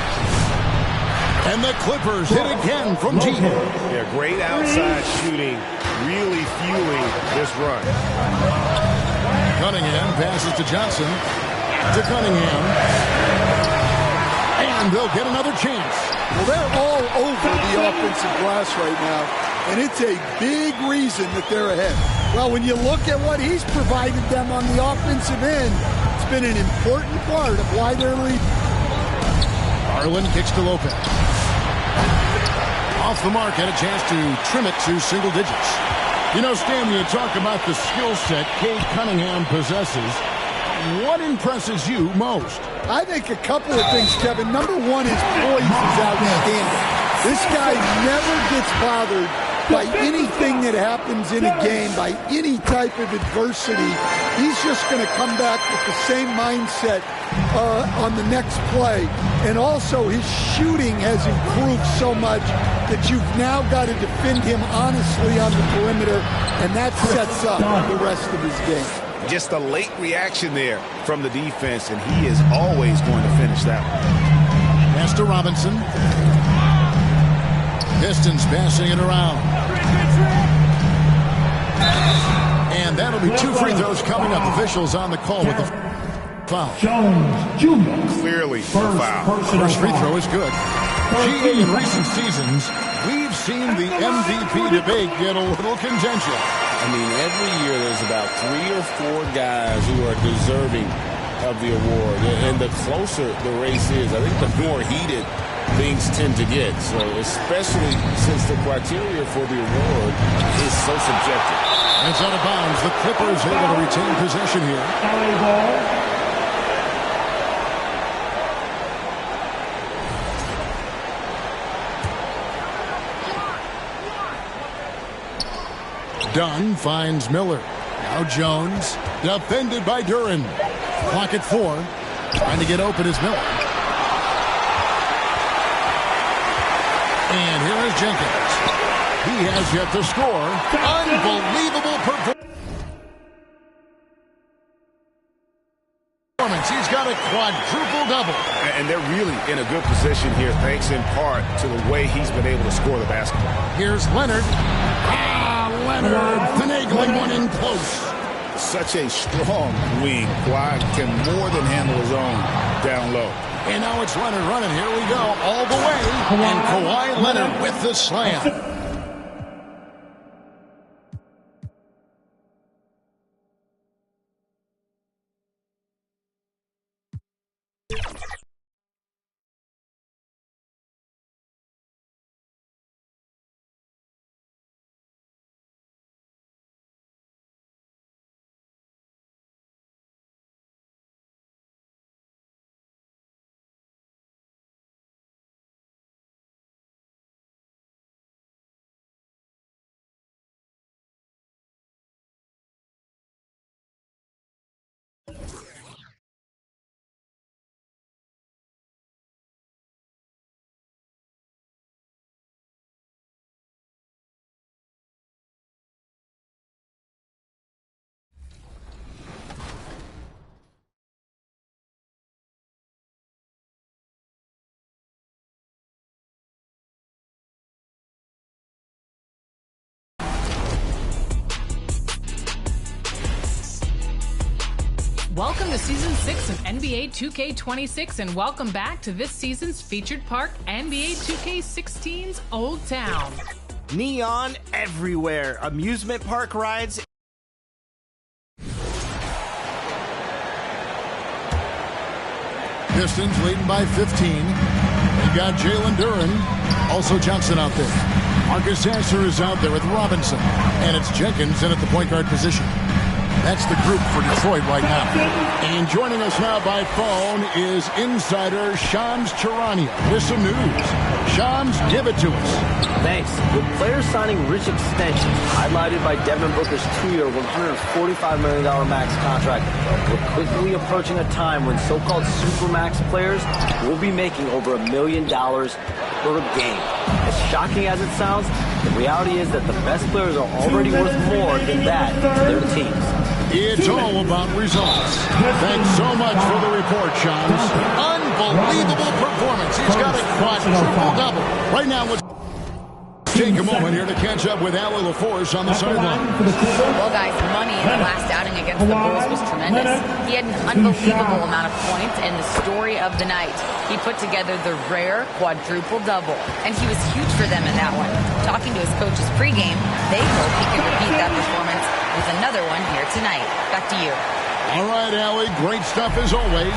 And the Clippers hit again from deep. Yeah, great outside shooting, really fueling this run. Cunningham passes to Johnson. To Cunningham. And they'll get another chance. Well, they're all over the offensive glass right now, and it's a big reason that they're ahead. Well, when you look at what he's provided them on the offensive end, it's been an important part of why they're leading. Garland kicks to Lopez. Off the mark, had a chance to trim it to single digits. You know, Stan, when you talk about the skill set Cade Cunningham possesses, what impresses you most? I think a couple of things, Kevin. Number one, his poise is outstanding. This guy never gets bothered by anything that happens in a game, by any type of adversity. He's just going to come back with the same mindset on the next play. And also, his shooting has improved so much that you've now got to defend him honestly on the perimeter, and that sets up the rest of his game. Just a late reaction there from the defense, and he is always going to finish that one. Pass to Robinson. Pistons passing it around. And that'll be 2 free throws coming up. Officials on the call with the foul. Jones Jr. Clearly a foul. First free throw is good. GE, in recent seasons, we've seen the MVP debate get a little contentious. I mean, every year there's about 3 or 4 guys who are deserving of the award. And the closer the race is, I think the more heated things tend to get. So especially since the criteria for the award is so subjective. It's out of bounds. The Clippers able to retain possession here. Alley ball. Dunn finds Miller. Now Jones. Defended by Duran. Clock at 4. Trying to get open is Miller. And here is Jenkins. He has yet to score. Unbelievable performance. He's got a quadruple double. And they're really in a good position here, thanks in part to the way he's been able to score the basketball. Here's Leonard. Leonard finagling one in close. Such a strong wing. Kawhi can more than handle his own down low. And now it's Leonard running. Here we go all the way. And Kawhi Leonard with the slam. Welcome to Season 6 of NBA 2K26, and welcome back to this season's featured park, NBA 2K16's Old Town. Neon everywhere. Amusement park rides. Pistons leading by 15. You got Jalen Duren, also Johnson out there. Marcus Sasser is out there with Robinson, and it's Jenkins in at the point guard position. That's the group for Detroit right now. And joining us now by phone is insider Shams Charania with some news. Shams, give it to us. Thanks. With players signing rich extensions, highlighted by Devin Booker's 2-year, $145 million max contract, we're quickly approaching a time when so-called supermax players will be making over $1 million per game. As shocking as it sounds, the reality is that the best players are already worth more than that to their teams. It's all about results. Thanks so much for the report, Shams. Unbelievable performance. He's got a quadruple-double. Right now, let's take a moment here to catch up with Allie LaForce on the sideline. Well, guys, money in the last outing against the Bulls was tremendous. He had an unbelievable amount of points and the story of the night. He put together the rare quadruple-double, and he was huge for them in that one. Talking to his coaches pregame, they hope he can repeat that performance with another one here tonight. Back to you. All right, Allie, great stuff as always.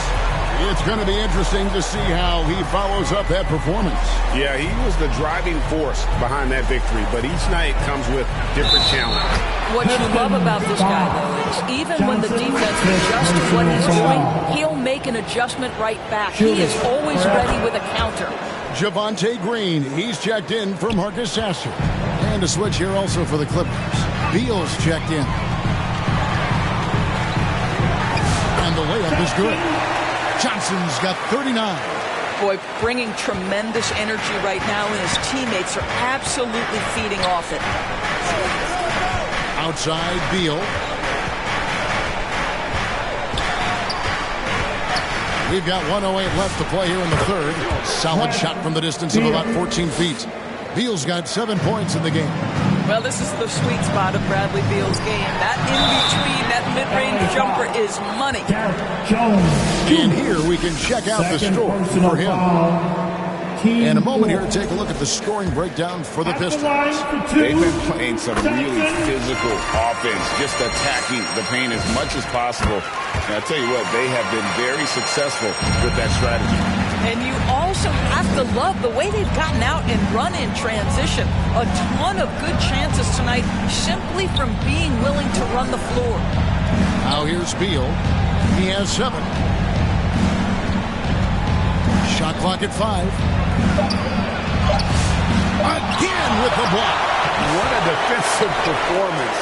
It's going to be interesting to see how he follows up that performance. Yeah, he was the driving force behind that victory, but each night comes with different challenge. What you love about this guy, though, is even when the defense adjusts to what he's doing, he'll make an adjustment right back. He is always ready with a counter. Javonte Green, he's checked in for Marcus Sasser. And a switch here also for the Clippers. Beal's checked in. And the layup is good. Johnson's got 39. Boy, bringing tremendous energy right now, and his teammates are absolutely feeding off it. Outside, Beal. We've got 1:08 left to play here in the third. Solid shot from the distance of about 14 feet. Beal's got 7 points in the game. Well, this is the sweet spot of Bradley Beal's game. That in-between, that mid-range jumper is money. And here we can check out the score for him. In a moment here, take a look at the scoring breakdown for the Pistons. They've been playing some really physical offense, just attacking the paint as much as possible. And I tell you what, they have been very successful with that strategy. And you also have to love the way they've gotten out and run in transition. A ton of good chances tonight simply from being willing to run the floor. Now here's Beal. He has 7. Shot clock at 5. Again with the block. What a defensive performance.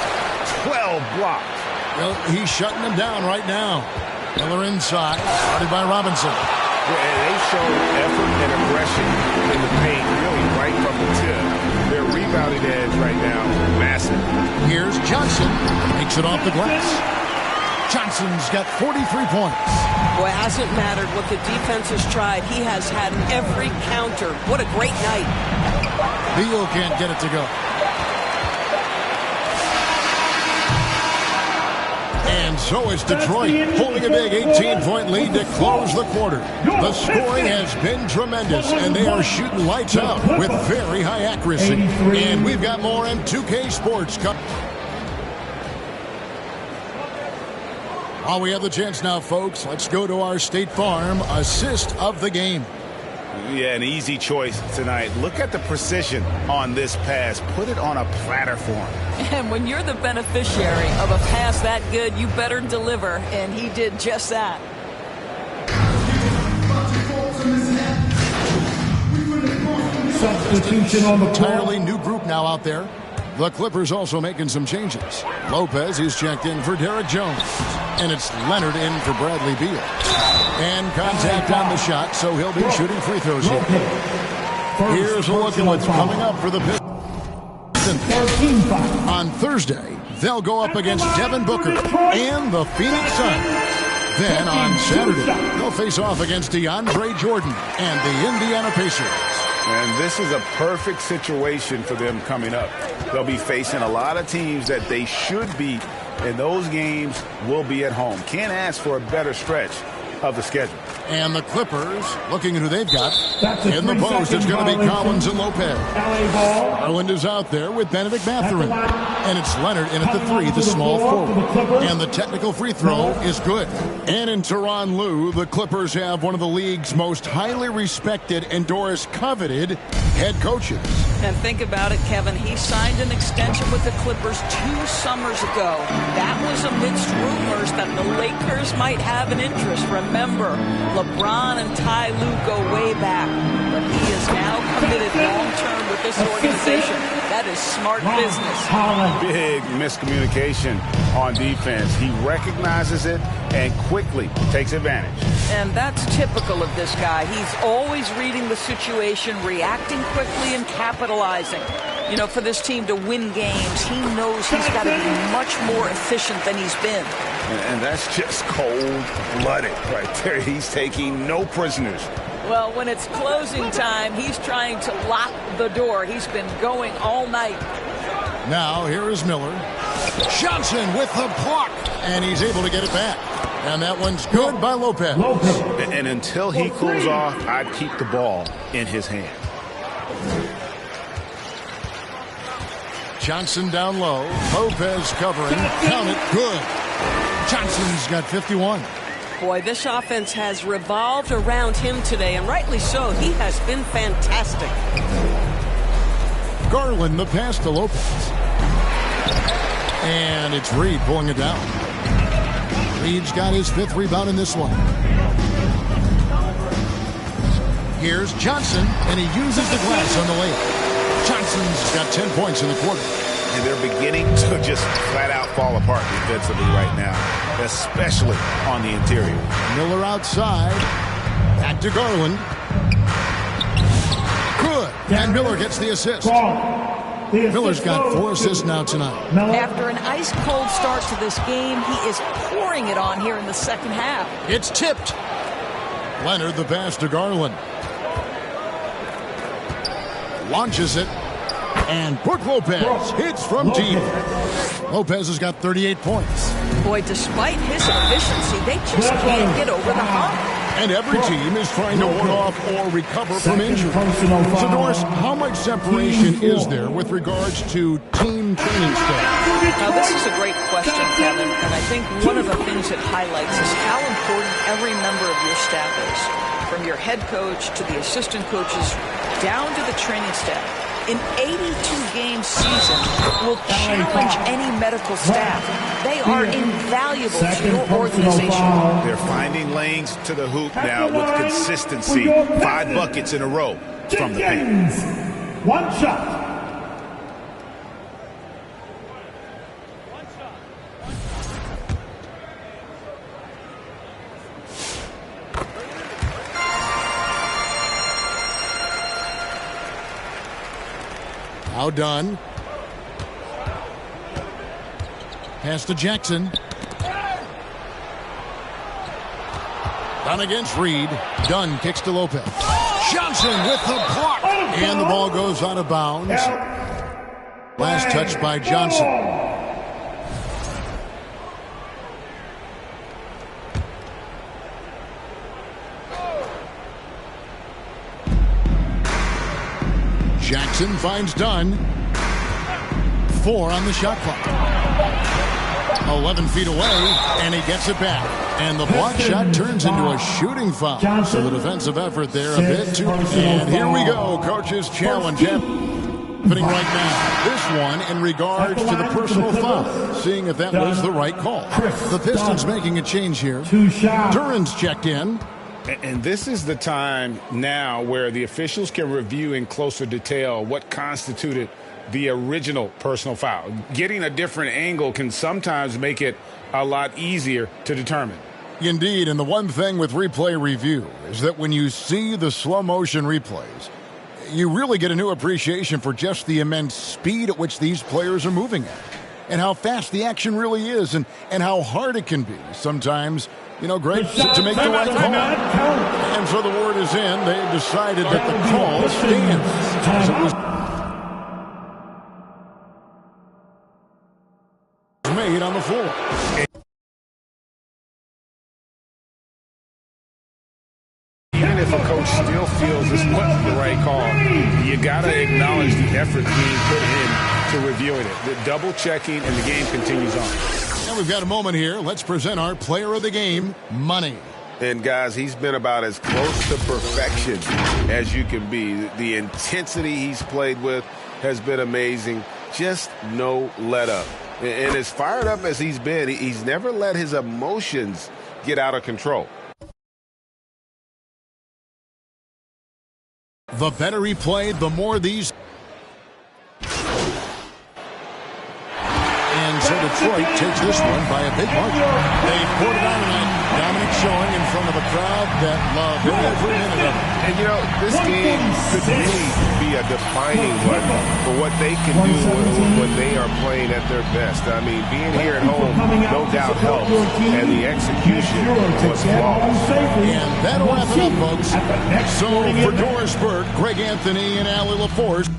12 blocks. Well, he's shutting them down right now. Miller inside, started by Robinson. Yeah, they show effort and aggression in the paint, really right from the tip. Their rebounding edge right now, massive. Here's Johnson. Makes it off the glass. Johnson's got 43 points. Boy, it hasn't mattered what the defense has tried. He has had every counter. What a great night. Beal can't get it to go. And so it's Detroit holding a big 18-point lead to close the quarter. The scoring has been tremendous, and they are shooting lights out with very high accuracy. And we've got more in 2K Sports. While we have the chance now, folks, let's go to our State Farm assist of the game. Yeah, an easy choice tonight. Look at the precision on this pass. Put it on a platter for him. And when you're the beneficiary of a pass that good, you better deliver. And he did just that. Substitution on the entirely new group now out there. The Clippers also making some changes. Lopez is checked in for Derek Jones. And it's Leonard in for Bradley Beal. And contact on the shot, so he'll be shooting free throws here. Here's a look at what's coming up for the Pistons. On Thursday, they'll go up against Devin Booker and the Phoenix Suns. Then on Saturday, they'll face off against DeAndre Jordan and the Indiana Pacers. And this is a perfect situation for them coming up. They'll be facing a lot of teams that they should be and those games will be at home. Can't ask for a better stretch of the schedule. And the Clippers, looking at who they've got. In the post, it's going to be Collins and Lopez. Garland is out there with Benedict Mathurin. And it's Leonard in at the 3, the small forward. And the technical free throw is good. And in Tyronn Lue, the Clippers have one of the league's most highly respected and Doris coveted head coaches. And think about it, Kevin. He signed an extension with the Clippers 2 summers ago. That was amidst rumors that the Lakers might have an interest. Remember, LeBron and Ty Lue go way back. But he is now committed long-term with this organization. That is smart business. Big miscommunication on defense. He recognizes it and quickly takes advantage. And that's typical of this guy. He's always reading the situation, reacting quickly, and capitalizing. You know, for this team to win games, he knows he's got to be much more efficient than he's been. And that's just cold-blooded right there. He's taking no prisoners. Well, when it's closing time, he's trying to lock the door. He's been going all night. Now, here is Miller. Johnson with the block, and he's able to get it back. And that one's good by Lopez. And until he cools off, I'd keep the ball in his hand. Johnson down low. Lopez covering. Count it. Good. Johnson's got 51. Boy, this offense has revolved around him today, and rightly so. He has been fantastic. Garland, the pass to Lopez. And it's Reed pulling it down. Reed's got his 5th rebound in this one. Here's Johnson, and he uses the glass on the layup. Johnson's got 10 points in the quarter. And they're beginning to just flat-out fall apart defensively right now, especially on the interior. Miller outside. Back to Garland. Good. And Miller gets the assist. Miller's got 4 assists now tonight. After an ice-cold start to this game, he is pouring it on here in the second half. It's tipped. Leonard the pass to Garland. Launches it. And Brook Lopez hits from deep. Lopez has got 38 points. Boy, despite his efficiency, they just can't get over the hump. And every team is trying to ward off or recover from injury. So, Doris, how much separation is there with regards to team training staff? Now, this is a great question, Kevin, and I think one of the things it highlights is how important every member of your staff is, from your head coach to the assistant coaches down to the training staff. An 82-game season will challenge any medical staff. They are invaluable to your organization. They're finding lanes to the hoop now with consistency. 5 buckets in a row from the paint. 1 shot. Now done. Pass to Jackson. Down against Reed. Dunn kicks to Lopez. Johnson with the block. And the ball goes out of bounds. Last touch by Johnson. Jackson finds Dunn. 4 on the shot clock. 11 feet away, and he gets it back. And the block shot turns into a shooting foul. So the defensive effort there a bit too. And here we go, coach's challenge happening right now. This one in regards to the personal foul, seeing if that was the right call. The Pistons making a change here. Duran's checked in. And this is the time now where the officials can review in closer detail what constituted the original personal foul. Getting a different angle can sometimes make it a lot easier to determine. Indeed, and the one thing with replay review is that when you see the slow motion replays, you really get a new appreciation for just the immense speed at which these players are moving at, and how fast the action really is, and how hard it can be sometimes, you know, Greg, to make the right call. And so the word is in. They've decided that the call stands. It was made on the floor. Even if a coach still feels this wasn't the right call, you got to acknowledge the effort being put into reviewing it. The double checking, and the game continues on. Now we've got a moment here. Let's present our player of the game, Money. And, guys, he's been about as close to perfection as you can be. The intensity he's played with has been amazing. Just no let up. And as fired up as he's been, he's never let his emotions get out of control. The better he played, the more these. And so Detroit takes this one by a big margin. They poured it on tonight. Dominant showing in front of a crowd that loved every minute of it. And, you know, this game could really be a defining one for what they can do when they are playing at their best. I mean, being here at home no doubt helps, and the execution was flawless. And that'll wrap it up, folks. So for Doris Burke, Greg Anthony, and Allie LaForce.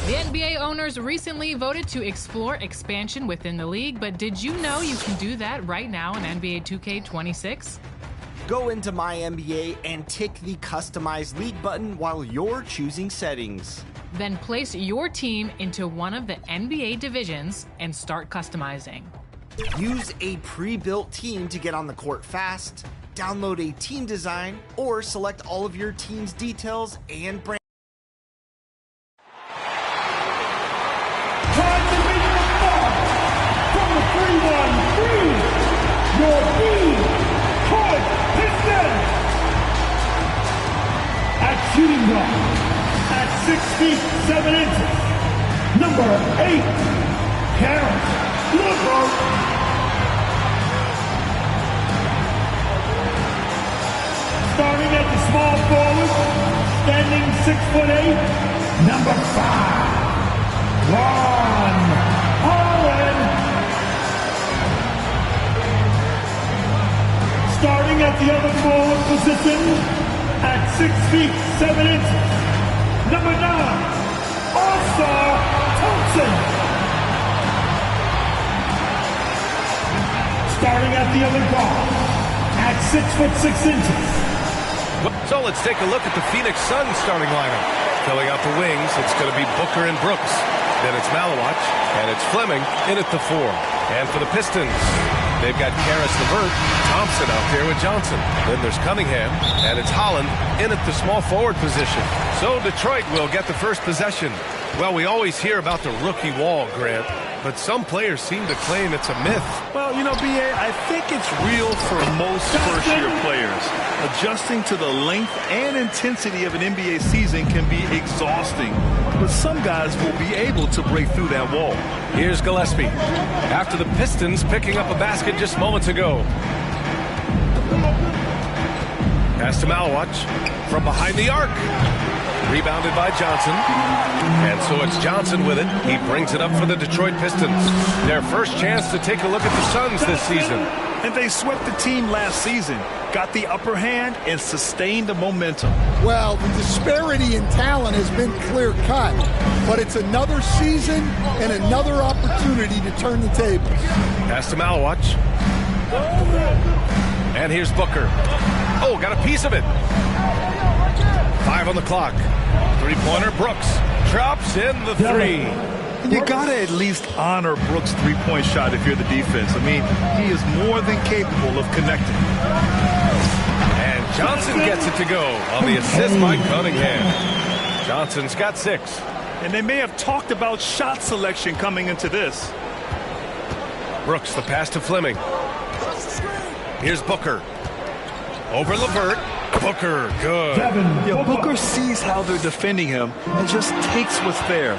The NBA owners recently voted to explore expansion within the league, but did you know you can do that right now in NBA 2K26? Go into My NBA and tick the Customize League button while you're choosing settings. Then place your team into one of the NBA divisions and start customizing. Use a pre-built team to get on the court fast, download a team design, or select all of your team's details and brand. Your team, Detroit Pistons. At shooting guard, at 6 feet 7 inches, number 8, Caris LeVert. Starting at the small forward, standing 6'8", number 5, Ron Harlan. Starting at the other forward position at 6 feet 7 inches, number 9, Ausar Thompson. Starting at the other guard at 6 foot 6 inches. So let's take a look at the Phoenix Suns starting lineup. Filling out the wings, it's going to be Booker and Brooks. Then it's Malawach, and it's Fleming in at the 4. And for the Pistons, they've got Caris LeVert, Thompson out there with Johnson. Then there's Cunningham, and it's Holland in at the small forward position. So Detroit will get the first possession. Well, we always hear about the rookie wall, Grant, but some players seem to claim it's a myth. Well, you know, B.A., I think it's real for most first-year players. Adjusting to the length and intensity of an NBA season can be exhausting, but some guys will be able to break through that wall. Here's Gillespie after the Pistons picking up a basket just moments ago. Pass to Malawach from behind the arc. Rebounded by Johnson. And so it's Johnson with it. He brings it up for the Detroit Pistons. Their first chance to take a look at the Suns this season. And they swept the team last season, got the upper hand, and sustained the momentum. Well, the disparity in talent has been clear-cut, but it's another season and another opportunity to turn the tables. Pass to Malawach. And here's Booker. Oh, got a piece of it. 5 on the clock. Three-pointer, Brooks drops in the three. And you got to at least honor Brooks' three-point shot if you're the defense. I mean, he is more than capable of connecting. And Johnson gets it to go on the assist by Cunningham. Johnson's got 6. And they may have talked about shot selection coming into this. Brooks, the pass to Fleming. Here's Booker. Over LeVert. Booker, good. Yeah, Booker sees how they're defending him and just takes what's there.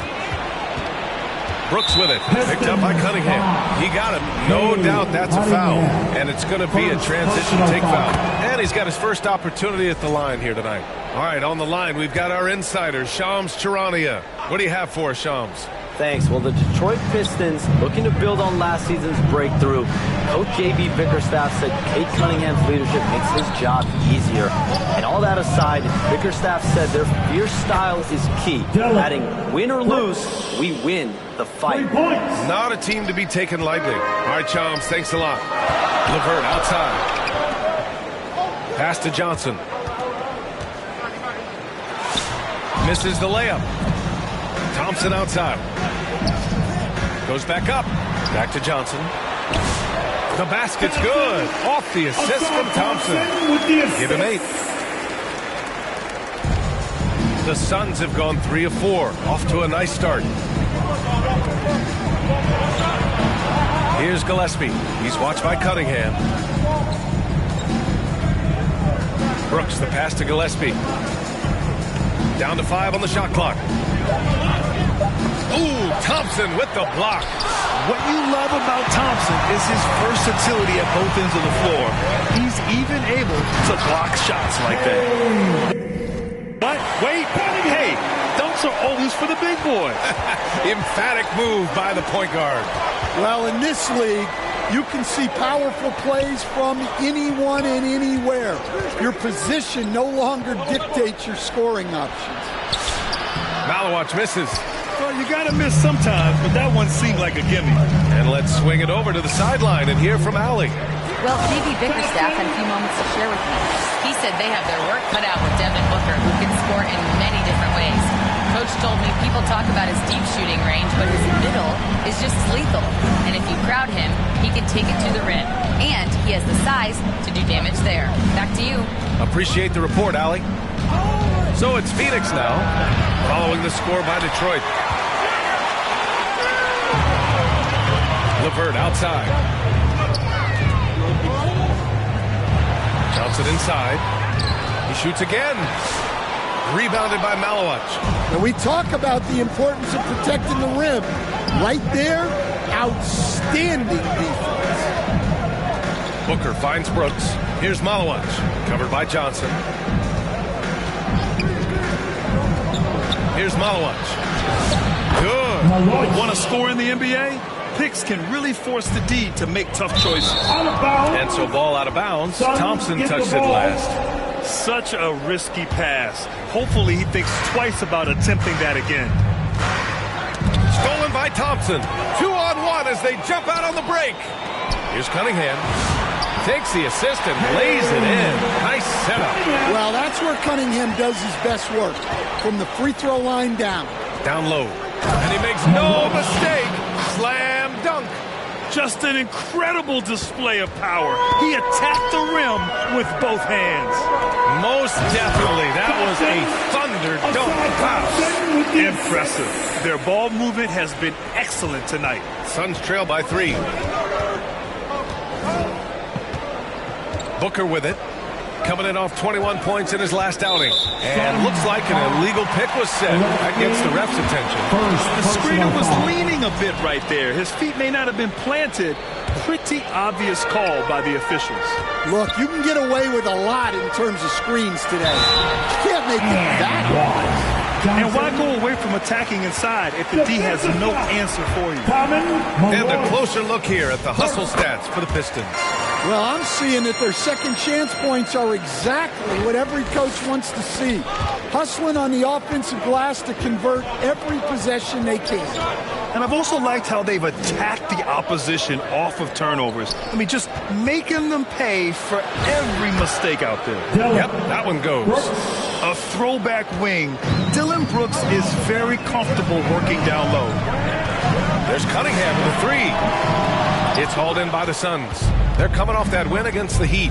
Brooks with it. Picked up by Cunningham. He got him. No doubt that's a foul. And it's going to be a transition take foul. And he's got his first opportunity at the line here tonight. All right, on the line, we've got our insider, Shams Charania. What do you have for us, Shams? Thanks. Well, the Detroit Pistons looking to build on last season's breakthrough. Coach J.B. Bickerstaff said Cade Cunningham's leadership makes his job easier. And all that aside, Bickerstaff said their fierce style is key. Adding win or lose, we win the fight. Not a team to be taken lightly. All right, Shams, thanks a lot. LeVert outside. Pass to Johnson. Misses the layup. Thompson outside. Goes back up. Back to Johnson. The basket's good. Off the assist from Thompson. Give him 8. The Suns have gone 3 of 4. Off to a nice start. Here's Gillespie. He's watched by Cunningham. Brooks, the pass to Gillespie. Down to 5 on the shot clock. Ooh, Thompson with the block. What you love about Thompson is his versatility at both ends of the floor. He's even able to block shots like that. But wait, hey, dunks are always for the big boy. Emphatic move by the point guard. Well, in this league, you can see powerful plays from anyone and anywhere. Your position no longer dictates your scoring options. Malawach misses. Well, you got to miss sometimes, but that one seemed like a gimme. And let's swing it over to the sideline and hear from Allie. Well, J.B. Bickerstaff had a few moments to share with me. He said they have their work cut out with Devin Booker, who can score in many different ways. Coach told me people talk about his deep shooting range, but his middle is just as lethal. And if you crowd him, he can take it to the rim. And he has the size to do damage there. Back to you. Appreciate the report, Allie. So it's Phoenix now, following the score by Detroit. LeVert outside. Johnson inside. He shoots again. Rebounded by Malawach. And we talk about the importance of protecting the rim. Right there, outstanding defense. Booker finds Brooks. Here's Malawach, covered by Johnson. Here's Malawach. Good. Want to score in the NBA? Picks can really force the D to make tough choices. And so ball out of bounds. Thompson touched it last. Such a risky pass. Hopefully he thinks twice about attempting that again. Stolen by Thompson. 2-on-1 as they jump out on the break. Here's Cunningham. Takes the assist and lays it in. Nice setup. Well, that's where Cunningham does his best work. From the free throw line down. Down low. And he makes no mistake. Slam dunk. Just an incredible display of power. He attacked the rim with both hands. Most definitely. That was a thunder dunk. Wow. Impressive. Their ball movement has been excellent tonight. Suns trail by 3. Booker with it. coming in off 21 points in his last outing. And looks like an illegal pick was set. That gets the ref's attention. The screener was leaning a bit right there. His feet may not have been planted. Pretty obvious call by the officials. Look, you can get away with a lot in terms of screens today. You can't make it that wide. And why go away from attacking inside if the D has no answer for you? And a closer look here at the hustle stats for the Pistons. Well, I'm seeing that their second chance points are exactly what every coach wants to see. Hustling on the offensive glass to convert every possession they can. And I've also liked how they've attacked the opposition off of turnovers. I mean, just making them pay for every mistake out there. Yep, that one goes. A throwback wing. Dillon Brooks is very comfortable working down low. There's Cunningham with a three. It's hauled in by the Suns. They're coming off that win against the Heat.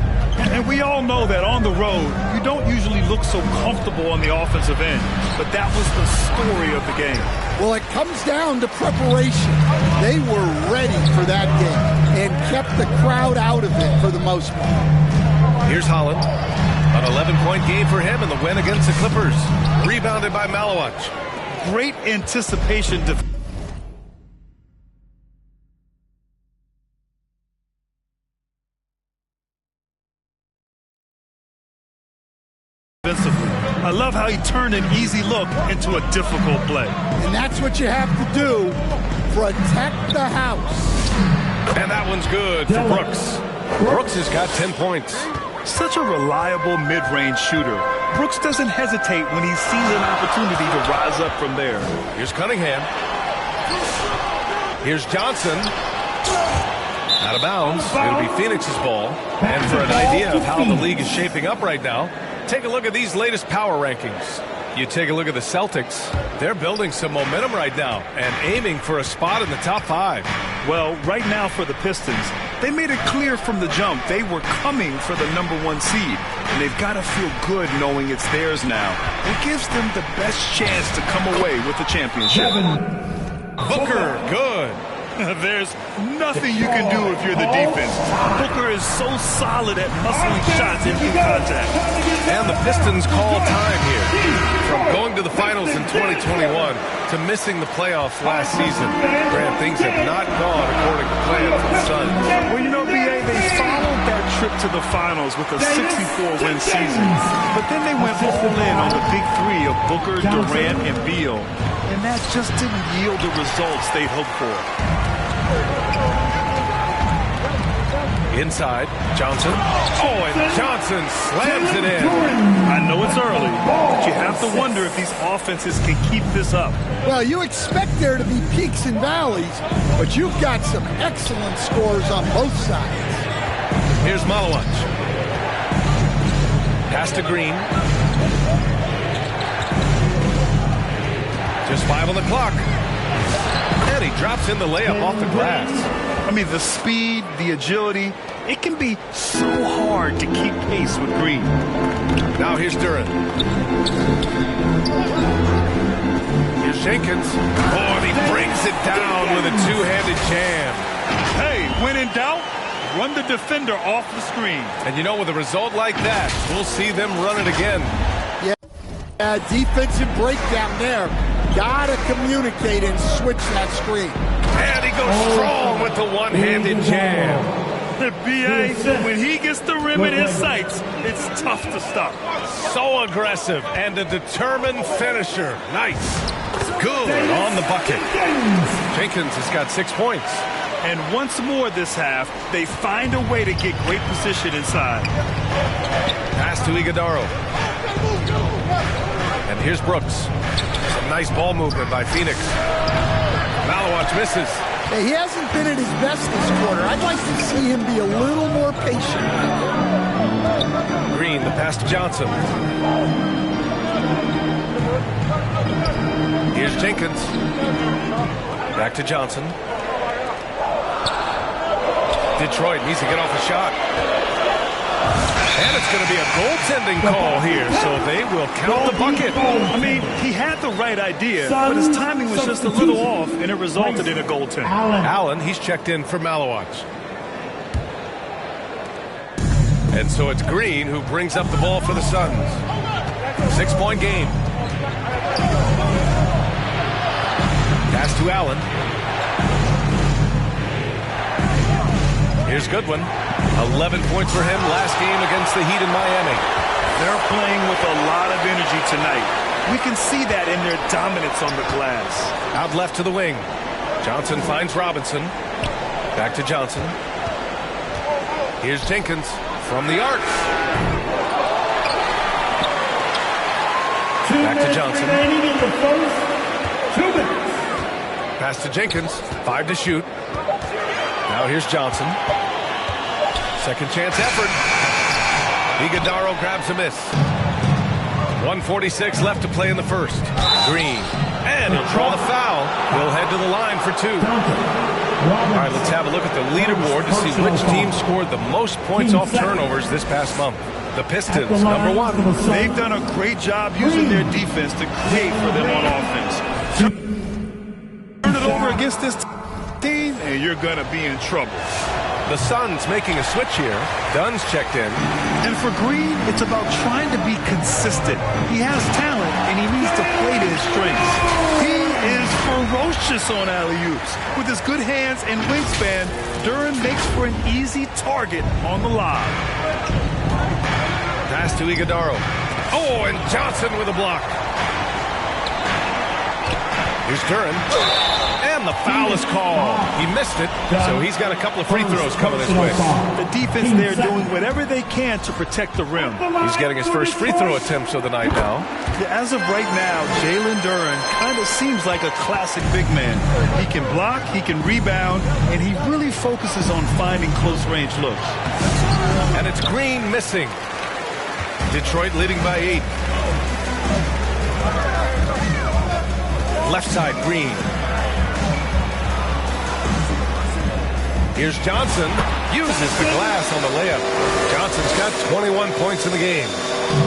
And we all know that on the road, you don't usually look so comfortable on the offensive end. But that was the story of the game. Well, it comes down to preparation. They were ready for that game and kept the crowd out of it for the most part. Here's Holland. An 11-point game for him in the win against the Clippers. Rebounded by Malawach. Great anticipation defensively. I love how he turned an easy look into a difficult play. And that's what you have to do. Protect the house. And that one's good for Brooks. Brooks has got 10 points. Such a reliable mid-range shooter. Brooks doesn't hesitate when he sees an opportunity to rise up from there. Here's Cunningham. Here's Johnson. Out of bounds. It'll be Phoenix's ball. And for an idea of how the league is shaping up right now, take a look at these latest power rankings. You take a look at the Celtics. They're building some momentum right now and aiming for a spot in the top 5. Well, right now for the Pistons, they made it clear from the jump they were coming for the #1 seed. And they've got to feel good knowing it's theirs now. It gives them the best chance to come away with the championship. Booker, good. There's nothing you can do if you're the defense. Booker is so solid at muscling shots into contact. And the Pistons call time here. From going to the finals in 2021 to missing the playoffs last season. Grant, things have not gone according to plan for the Suns. Well, you know, B.A., they followed that trip to the finals with a 64-win season. But then they went all in on the big three of Booker, Durant, and Beal. And that just didn't yield the results they'd hoped for. Inside, Johnson. Oh, and Johnson slams it in. I know it's early, but you have to wonder if these offenses can keep this up. Well, you expect there to be peaks and valleys, but you've got some excellent scores on both sides. Here's Malawach. Pass to Green. Just 5 on the clock. And he drops in the layup off the glass. I mean, the speed, the agility, it can be so hard to keep pace with Green. Now here's Duran. Here's Jenkins. Oh, and he brings it down with a two-handed jam. Hey, when in doubt, run the defender off the screen. And you know, with a result like that, we'll see them run it again. Yeah, defensive breakdown there. Gotta communicate and switch that screen. And he goes strong with the one-handed jam. B.A., when he gets the rim in his sights, it's tough to stop. So aggressive and a determined finisher. Nice. Good on the bucket. Jenkins has got 6 points. And once more this half, they find a way to get great position inside. Pass to Iguodala. And here's Brooks. Some nice ball movement by Phoenix. Malawach misses. Hey, he hasn't been at his best this quarter. I'd like to see him be a little more patient. Green, the pass to Johnson. Here's Jenkins. Back to Johnson. Detroit needs to get off a shot. And it's going to be a goaltending call here, so they will count the bucket. I mean, he had the right idea, but his timing was just a little off, and it resulted in a goaltend. Allen, he's checked in for Malawach. And so it's Green who brings up the ball for the Suns. 6-point game. Pass to Allen. Here's Goodwin. 11 points for him last game against the Heat in Miami. They're playing with a lot of energy tonight. We can see that in their dominance on the glass. Out left to the wing. Johnson finds Robinson. Back to Johnson. Here's Jenkins from the arc. Back to Johnson. Pass to Jenkins. 5 to shoot. Now here's Johnson. Second chance effort. Iguodaro grabs a miss. 1:46 left to play in the first. Green. And he'll draw the foul. He'll head to the line for 2. All right, let's have a look at the leaderboard to see which team scored the most points off turnovers this past month. The Pistons, number 1. They've done a great job using their defense to create for them on offense. Turn it over against this team, and you're going to be in trouble. The Suns making a switch here. Dunn's checked in. And for Green, it's about trying to be consistent. He has talent, and he needs to play to his strengths. He is ferocious on alley-oops. With his good hands and wingspan, Duren makes for an easy target on the lob. Pass to Iguodaro. Oh, and Johnson with a block. Here's Duren. And the foul is called. He missed it, so he's got a couple of free throws coming his way. The defense there doing whatever they can to protect the rim. He's getting his first free throw attempts of the night now. Yeah, as of right now, Jalen Duren kind of seems like a classic big man. He can block, he can rebound, and he really focuses on finding close-range looks. And it's Green missing. Detroit leading by 8. Left side, Green. Here's Johnson. Uses the glass on the layup. Johnson's got 21 points in the game.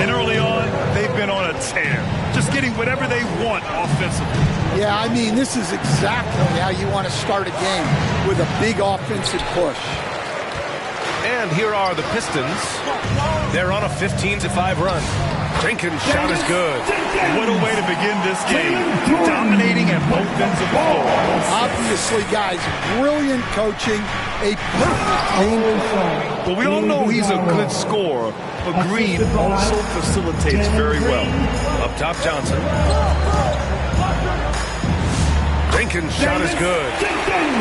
And early on, they've been on a tear. Just getting whatever they want offensively. Yeah, I mean, this is exactly how you want to start a game, with a big offensive push. And here are the Pistons. They're on a 15-5 run. Jenkins' shot is good. What a way to begin this game. Dominating at both ends of the floor. Obviously, guys, brilliant coaching. A perfect game plan. But we all know he's a good scorer. But Green also facilitates very well. Up top, Johnson. Jenkins' shot is good.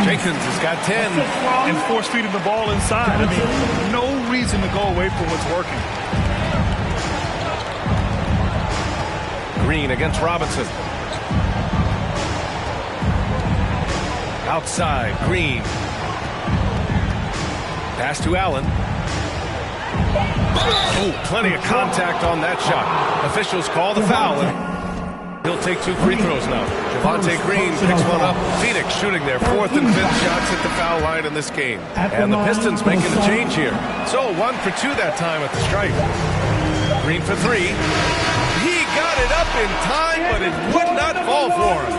Jenkins has got 10. And force feeding the ball inside. I mean, no reason to go away from what's working. Green against Robinson. Outside, Green. Pass to Allen. Oh, plenty of contact on that shot. Officials call the foul. He'll take 2 free throws now. Javonte Green picks one up. Phoenix shooting their 4th and 5th shots at the foul line in this game. And the Pistons making a change here. So 1 for 2 that time at the stripe. Green for 3. He got it up in time, but it would not fall for him.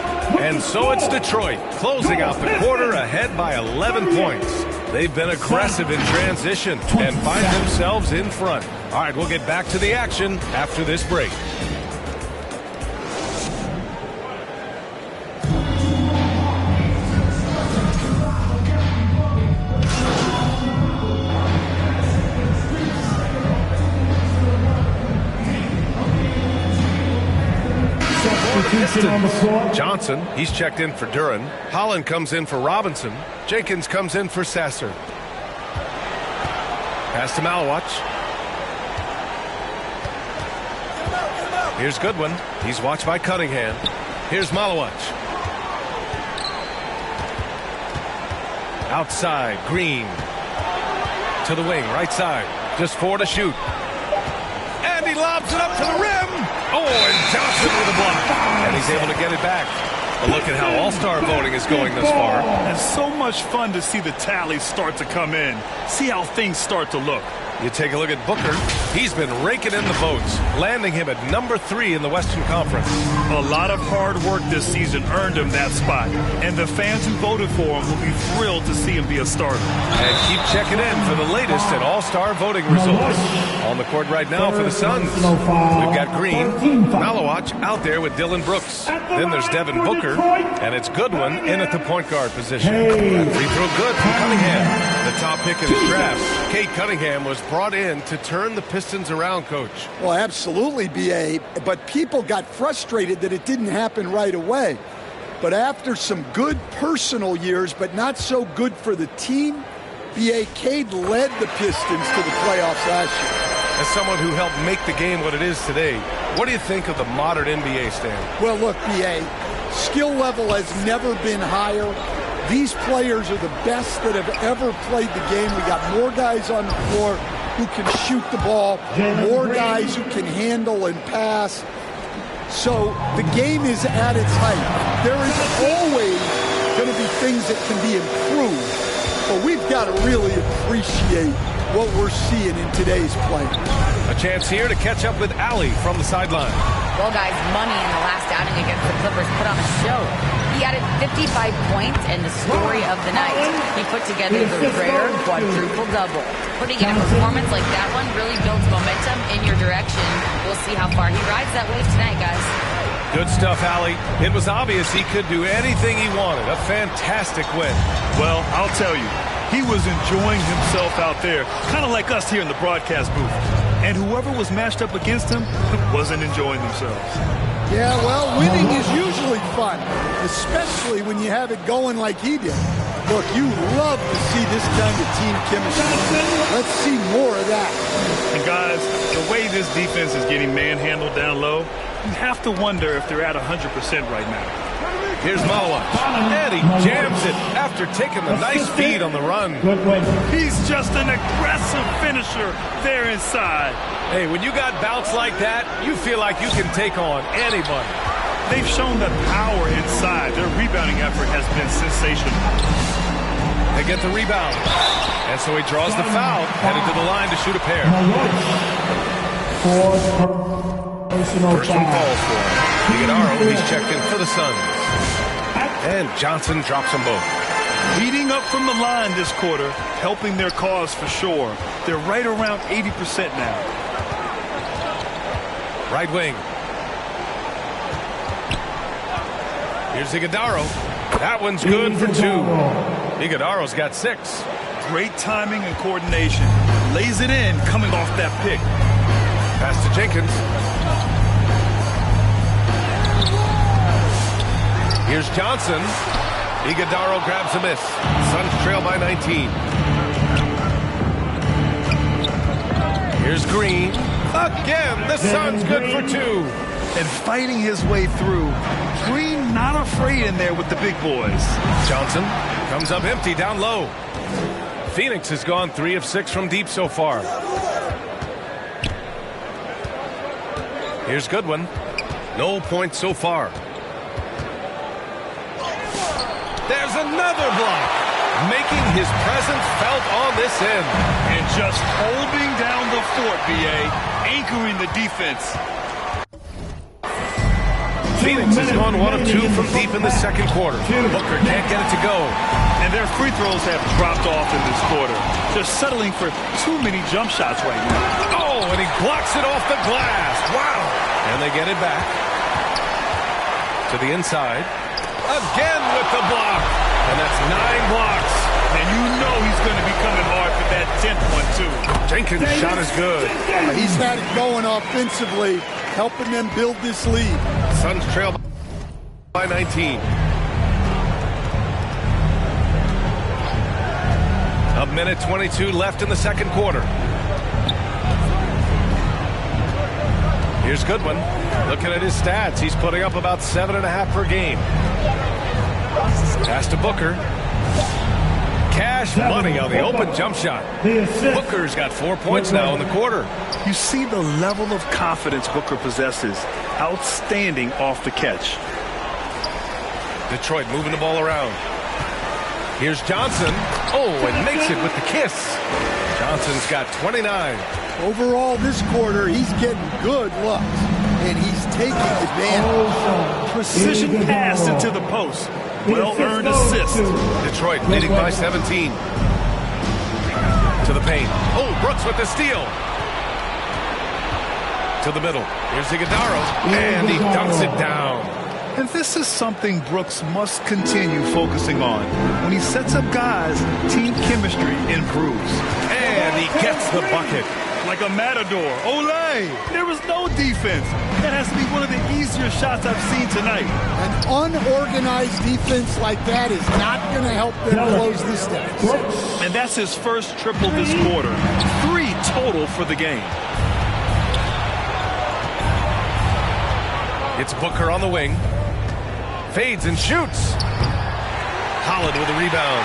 And so it's Detroit closing out the quarter ahead by 11 points. They've been aggressive in transition and find themselves in front. All right, we'll get back to the action after this break. Johnson, he's checked in for Duren. Holland comes in for Robinson. Jenkins comes in for Sasser. Pass to Malawach. Here's Goodwin. He's watched by Cunningham. Here's Malawach. Outside, Green. To the wing, right side. Just 4 to shoot. And he lobs it up to the rim. Oh, and Johnson with a block. And he's able to get it back. But look at how all-star voting is going this far. And so much fun to see the tallies start to come in. See how things start to look. You take a look at Booker. He's been raking in the votes, landing him at number 3 in the Western Conference. A lot of hard work this season earned him that spot, and the fans who voted for him will be thrilled to see him be a starter. And keep checking in for the latest at All-Star voting results. On the court right now for the Suns, we've got Green, Malawach out there with Dylan Brooks. Then there's Devin Booker, and it's Goodwin in at the point guard position. Free throw good from Cunningham. The top pick in the draft, Cade Cunningham, was brought in to turn the Pistons around, Coach. Well, absolutely, B.A., but people got frustrated that it didn't happen right away. But after some good personal years, but not so good for the team, B.A., Cade led the Pistons to the playoffs last year. As someone who helped make the game what it is today, what do you think of the modern NBA, Stan? Well, look, B.A., skill level has never been higher. These players are the best that have ever played the game. We got more guys on the floor who can shoot the ball, more guys who can handle and pass. So the game is at its height. There is always going to be things that can be improved, but we've got to really appreciate what we're seeing in today's play. A chance here to catch up with Allie from the sideline. Well, guys, Money in the last outing against the Clippers put on a show. He added 55 points and the story of the night. He put together the rare quadruple-double. Putting in a performance like that one really builds momentum in your direction. We'll see how far he rides that wave tonight, guys. Good stuff, Allie. It was obvious he could do anything he wanted. A fantastic win. Well, I'll tell you, he was enjoying himself out there, kind of like us here in the broadcast booth. And whoever was matched up against him wasn't enjoying themselves. Yeah, well, winning is usually fun, especially when you have it going like he did. Look, you love to see this kind of team chemistry. Let's see more of that. And guys, the way this defense is getting manhandled down low, you have to wonder if they're at 100% right now. Here's Malawach, and he jams it after taking the nice feed on the run. He's just an aggressive finisher there inside. Hey, when you got bounce like that, you feel like you can take on anybody. They've shown the power inside. Their rebounding effort has been sensational. They get the rebound. And so he draws the foul, headed to the line to shoot a pair. First one falls for him. Iguodala, he's checked in for the Suns. And Johnson drops them both. Heating up from the line this quarter, helping their cause for sure. They're right around 80% now. Right wing. Here's Iguodala. That one's good for 2. Iguodala's got 6. Great timing and coordination. Lays it in coming off that pick. Pass to Jenkins. Here's Johnson. Iguodala grabs a miss. Suns trail by 19. Here's Green. Again, the Suns good for 2. And fighting his way through. Green not afraid in there with the big boys. Johnson comes up empty down low. Phoenix has gone 3 of 6 from deep so far. Here's Goodwin. No points so far. There's another block, making his presence felt on this end. And just holding down the fort, B.A., anchoring the defense. Phoenix has gone 1 of 2 from deep in the second quarter. Booker can't get it to go. And their free throws have dropped off in this quarter. They're settling for too many jump shots right now. Oh, and he blocks it off the glass. Wow. And they get it back to the inside. Again with the block. And that's 9 blocks. And you know he's going to be coming hard for that 10th one, too. Jenkins' shot is good. He's had it going offensively, helping them build this lead. Suns trail by 19. A minute 22 left in the second quarter. Here's Goodwin. Looking at his stats, he's putting up about 7.5 per game. Pass to Booker. Cash money on the open jump shot. Booker's got 4 points now in the quarter. You see the level of confidence Booker possesses. Outstanding off the catch. Detroit moving the ball around. Here's Johnson. Oh, and makes it with the kiss. Johnson's got 29. Overall, this quarter, he's getting good looks, and he's taking advantage. Precision pass into the post. Well-earned assist. Detroit leading by 17. To the paint. Oh, Brooks with the steal. To the middle. Here's Iguodala, and he dunks it down. And this is something Brooks must continue focusing on. When he sets up guys, team chemistry improves. And he gets the bucket. Like a matador. Olay! There was no defense. That has to be one of the easier shots I've seen tonight. An unorganized defense like that is not going to help them close this deficit. And that's his first triple this quarter. 3 total for the game. It's Booker on the wing. Fades and shoots. Holland with a rebound.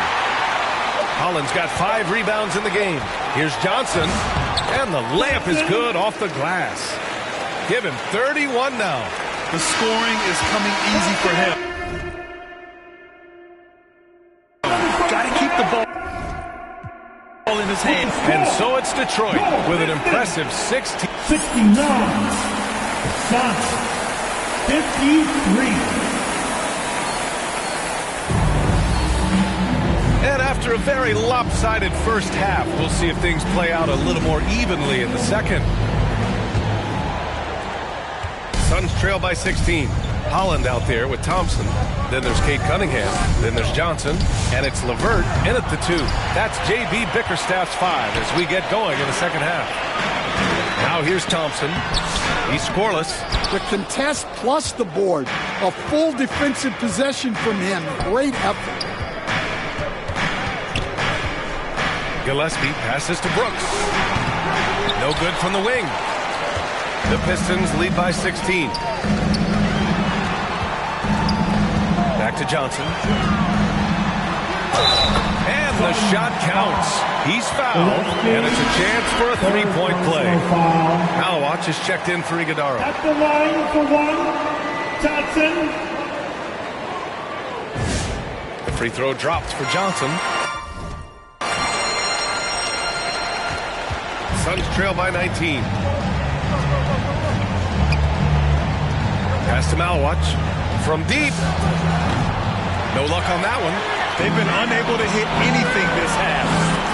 Holland's got 5 rebounds in the game. Here's Johnson. And the layup is good off the glass. Give him 31 now. The scoring is coming easy for him. Got to keep the ball in his hand. And so it's Detroit with an impressive 69. 53. And after a very lopsided first half, we'll see if things play out a little more evenly in the second. Suns trail by 16. Holland out there with Thompson. Then there's Kate Cunningham. Then there's Johnson. And it's LeVert in at the 2. That's J.B. Bickerstaff's 5 as we get going in the second half. Now here's Thompson. He's scoreless. The contest plus the board. A full defensive possession from him. Great effort. Gillespie passes to Brooks. No good from the wing. The Pistons lead by 16. Back to Johnson. And the shot counts. He's fouled, and it's a chance for a 3-point play. Malawach is checked in for Iguodala. At the line for 1, Johnson. The free throw dropped for Johnson. Suns trail by 19. Pass to Malawach from deep. No luck on that one. They've been unable to hit anything this half.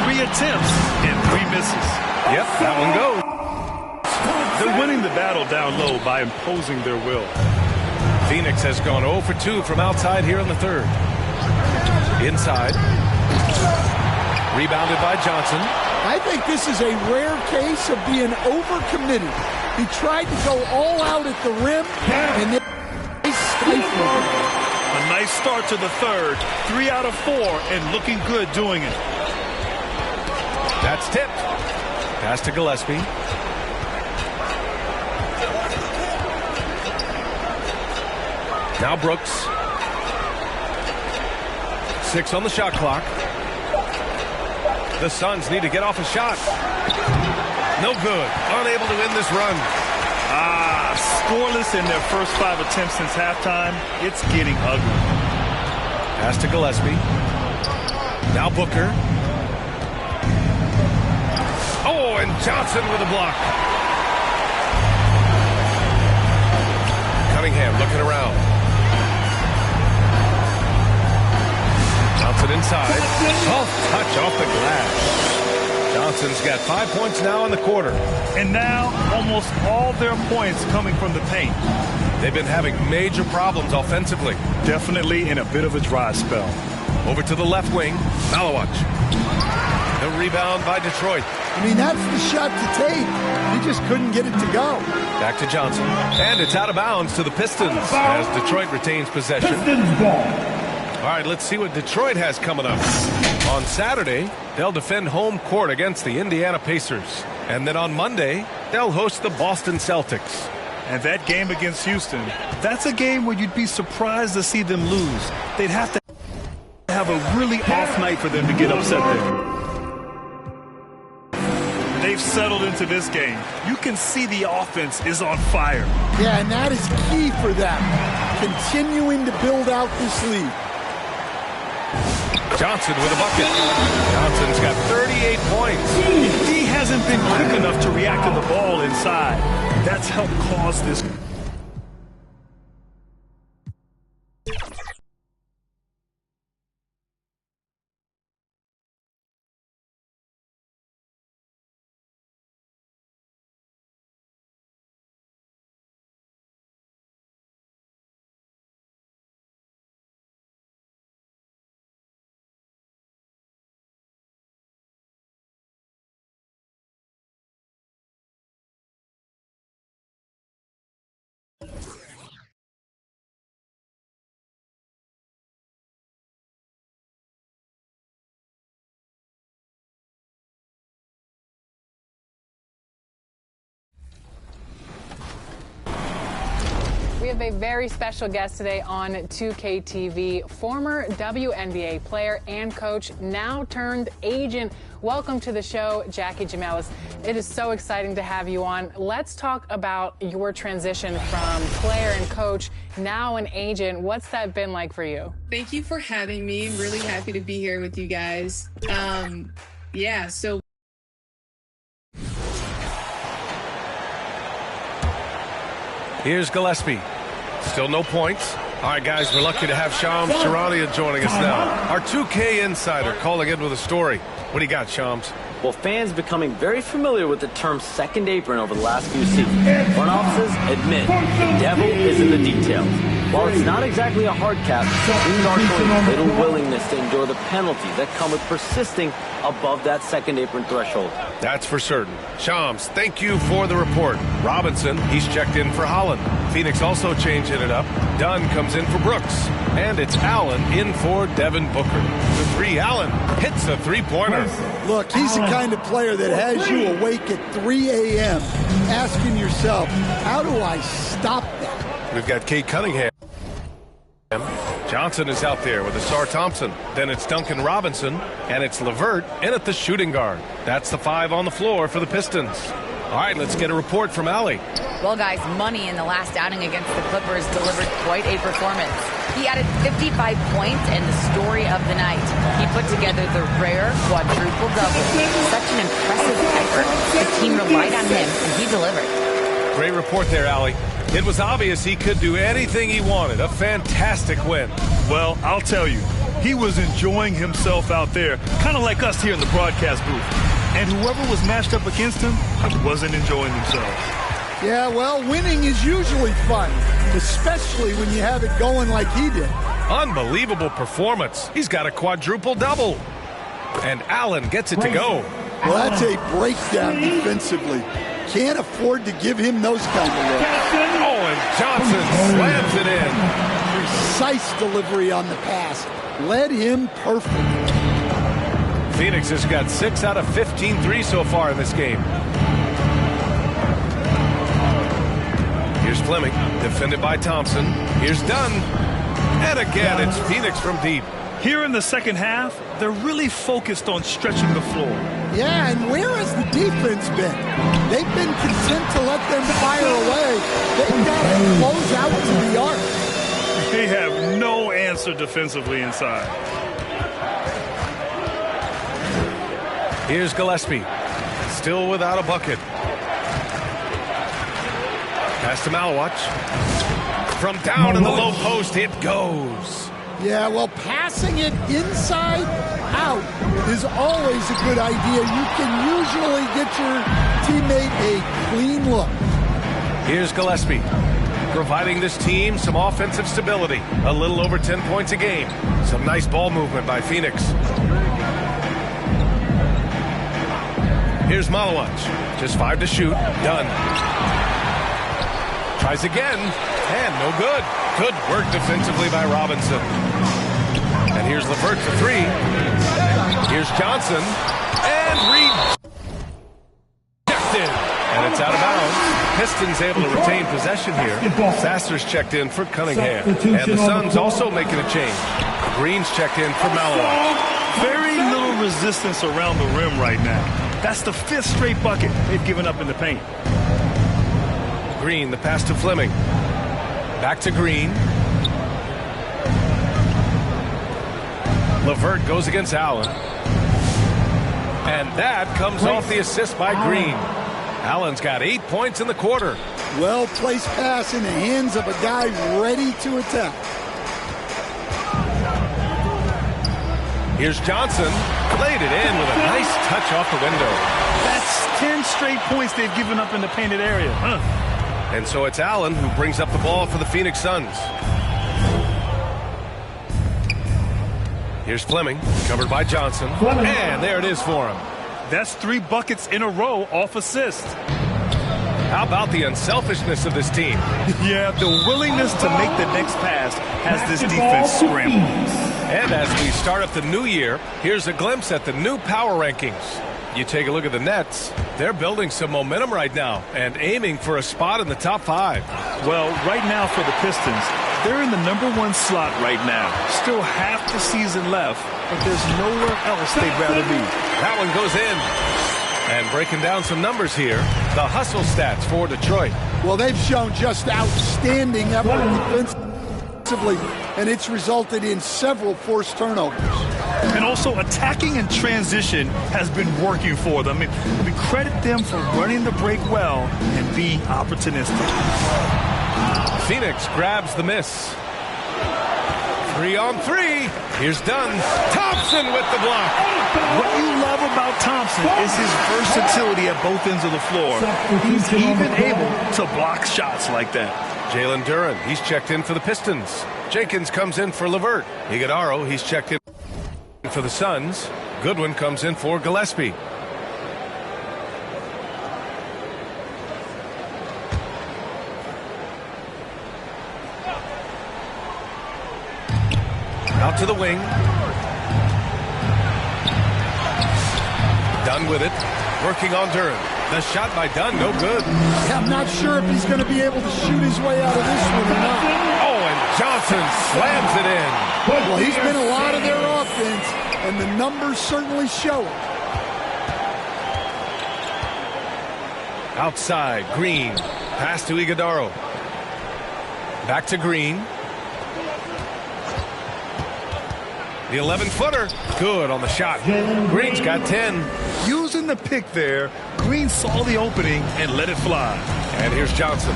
3 attempts and 3 misses. Yep, that one goes. They're winning the battle down low by imposing their will. Phoenix has gone 0 for 2 from outside here in the third. Inside. Rebounded by Johnson. I think this is a rare case of being overcommitted. He tried to go all out at the rim, and they stifled. A nice start to the third. 3 out of 4, and looking good doing it. That's tipped. Pass to Gillespie. Now Brooks. 6 on the shot clock. The Suns need to get off a shot. No good. Unable to win this run. Scoreless in their first 5 attempts since halftime. It's getting ugly. Pass to Gillespie. Now Booker. Oh, and Johnson with a block. Cunningham looking around. Johnson inside. Soft touch off the glass. Johnson's got 5 points now in the quarter. And now almost all their points coming from the paint. They've been having major problems offensively. Definitely in a bit of a dry spell. Over to the left wing. Malawach. The rebound by Detroit. I mean, that's the shot to take. He just couldn't get it to go. Back to Johnson. And it's out of bounds to the Pistons as Detroit retains possession. Pistons ball. All right, let's see what Detroit has coming up. On Saturday, they'll defend home court against the Indiana Pacers. And then on Monday, they'll host the Boston Celtics. And that game against Houston, that's a game where you'd be surprised to see them lose. They'd have to have a really off night for them to get upset there. They've settled into this game. You can see the offense is on fire. Yeah, and that is key for them. Continuing to build out this lead. Johnson with a bucket. Johnson's got 38 points. He hasn't been quick enough to react to the ball inside. That's helped cause this. We have a very special guest today on 2K TV, former WNBA player and coach, now turned agent. Welcome to the show, Jackie Gimellis. It is so exciting to have you on. Let's talk about your transition from player and coach, now an agent. What's that been like for you? Thank you for having me. I'm really happy to be here with you guys. Yeah, so Here's Gillespie. Still no points. All right, guys, we're lucky to have Shams Charania joining us now. Our 2K insider calling in with a story. What do you got, Shams? Well, fans becoming very familiar with the term second apron over the last few seasons. Front offices admit the devil is in the details. While it's not exactly a hard cap, teams are showing little willingness to endure the penalties that come with persisting above that second apron threshold. That's for certain. Shams, thank you for the report. Robinson, he's checked in for Holland. Phoenix also changing it up. Dunn comes in for Brooks. And it's Allen in for Devin Booker. The three, Allen hits a three-pointer. Look, he's the kind of player that has you awake at 3 a.m. asking yourself, how do I stop that? We've got Kate Cunningham. Johnson is out there with Asar Thompson. Then it's Duncan Robinson, and it's LeVert in at the shooting guard. That's the five on the floor for the Pistons. All right, let's get a report from Allie. Well, guys, Money in the last outing against the Clippers delivered quite a performance. He added 55 points and the story of the night. He put together the rare quadruple double. Such an impressive effort. The team relied on him, and he delivered. Great report there, Allie. It was obvious he could do anything he wanted. A fantastic win. Well, I'll tell you, he was enjoying himself out there, kind of like us here in the broadcast booth. And whoever was matched up against him wasn't enjoying themselves. Yeah, well, winning is usually fun, especially when you have it going like he did. Unbelievable performance. He's got a quadruple double. And Allen gets it to go. Well, that's a breakdown defensively. Can't afford to give him those kind of looks. Oh, and Johnson slams it in. Precise delivery on the pass. Led him perfectly. Phoenix has got 6 out of 15 threes so far in this game. Here's Fleming, defended by Thompson. Here's Dunn. And again, it's Phoenix from deep. Here in the second half, they're really focused on stretching the floor. Yeah, and where has the defense been? They've been content to let them fire away. They've got to close out to the arc. They have no answer defensively inside. Here's Gillespie, still without a bucket. Pass to Malawach. From down in the low post, it goes. Yeah, well, passing it inside out is always a good idea. You can usually get your teammate a clean look. Here's Gillespie, providing this team some offensive stability. A little over 10 points a game. Some nice ball movement by Phoenix. Here's Malawach, just 5 to shoot, done. Tries again, and no good. Good work defensively by Robinson. And here's LeVert for 3. Here's Johnson, and rejected. And it's out of bounds. Pistons able to retain possession here. Sasser's checked in for Cunningham. And the Suns also making a change. Green's checked in for Malawach. Very little resistance around the rim right now. That's the 5th straight bucket they've given up in the paint. Green, the pass to Fleming. Back to Green. LeVert goes against Allen. And that comes off the assist by Green. Allen's got 8 points in the quarter. Well-placed pass in the hands of a guy ready to attack. Here's Johnson. Played it in with a nice touch off the window. That's 10 straight points they've given up in the painted area. And so it's Allen who brings up the ball for the Phoenix Suns. Here's Fleming, covered by Johnson. And there it is for him. That's 3 buckets in a row off assist. How about the unselfishness of this team? Yeah, the willingness to make the next pass has this defense scrambled. And as we start up the new year, here's a glimpse at the new power rankings. You take a look at the Nets. They're building some momentum right now and aiming for a spot in the top 5. Well, right now for the Pistons, they're in the #1 slot right now. Still half the season left, but there's nowhere else they'd rather be. That one goes in. And breaking down some numbers here, the hustle stats for Detroit. Well, they've shown just outstanding effort defensively, and it's resulted in several forced turnovers. And also attacking in transition has been working for them. We credit them for running the break well and being opportunistic. Phoenix grabs the miss. 3-on-3. Here's Dunn. Thompson with the block. What you love about Thompson is his versatility at both ends of the floor. He's even able to block shots like that. Jalen Duren, he's checked in for the Pistons. Jenkins comes in for LeVert. Iguodaro, he's checked in for the Suns. Goodwin comes in for Gillespie. Out to the wing. Dunn with it. Working on Duren. The shot by Dunn, no good. I'm not sure if he's going to be able to shoot his way out of this one or not. Oh, and Johnson slams it in. Well, he's been a lot of their offense, and the numbers certainly show it. Outside, Green. Pass to Iguodaro. Back to Green. The 11-footer. Good on the shot. Green's got 10. Using the pick there, Green saw the opening and let it fly. And here's Johnson.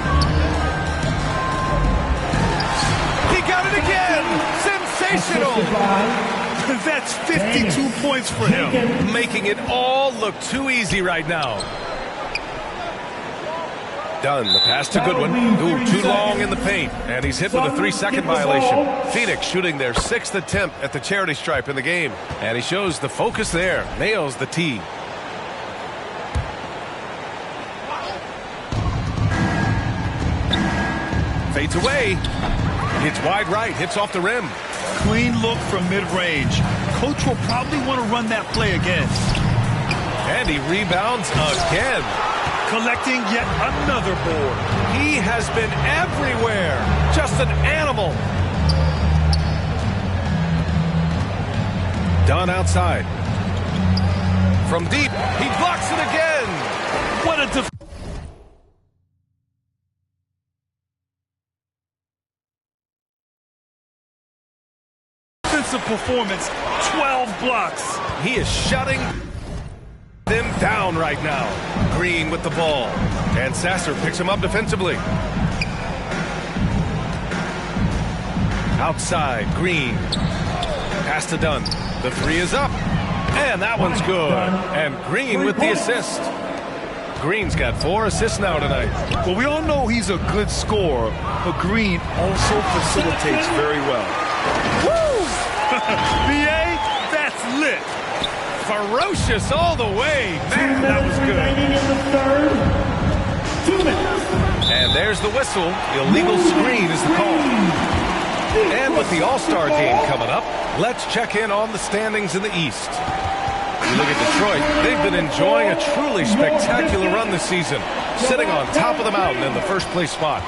He got it again. Sensational. That's 52 points for him. Making it all look too easy right now. Dunn, the pass to Goodwin. Ooh, too long in the paint. And he's hit with a 3-second violation. Phoenix shooting their 6th attempt at the charity stripe in the game. And he shows the focus there. Nails the tee. Fades away. Hits wide right. Hits off the rim. Clean look from mid-range. Coach will probably want to run that play again. And he rebounds again. Collecting yet another board. He has been everywhere. Just an animal. Dunn outside. From deep, he blocks it again. What a defensive performance. 12 blocks. He is shutting them down right now. Green with the ball. And Sasser picks him up defensively. Outside, Green. Pass to Dunn. The 3 is up. And that one's good. And Green with the assist. Green's got 4 assists now tonight. Well, we all know he's a good scorer, but Green also facilitates very well. Woo! BA, that's lit. Ferocious all the way. Man, that was good. And there's the whistle. Illegal screen is the call. And with the All-Star game coming up, let's check in on the standings in the East. You look at Detroit, they've been enjoying a truly spectacular run this season, sitting on top of the mountain in the first-place spot.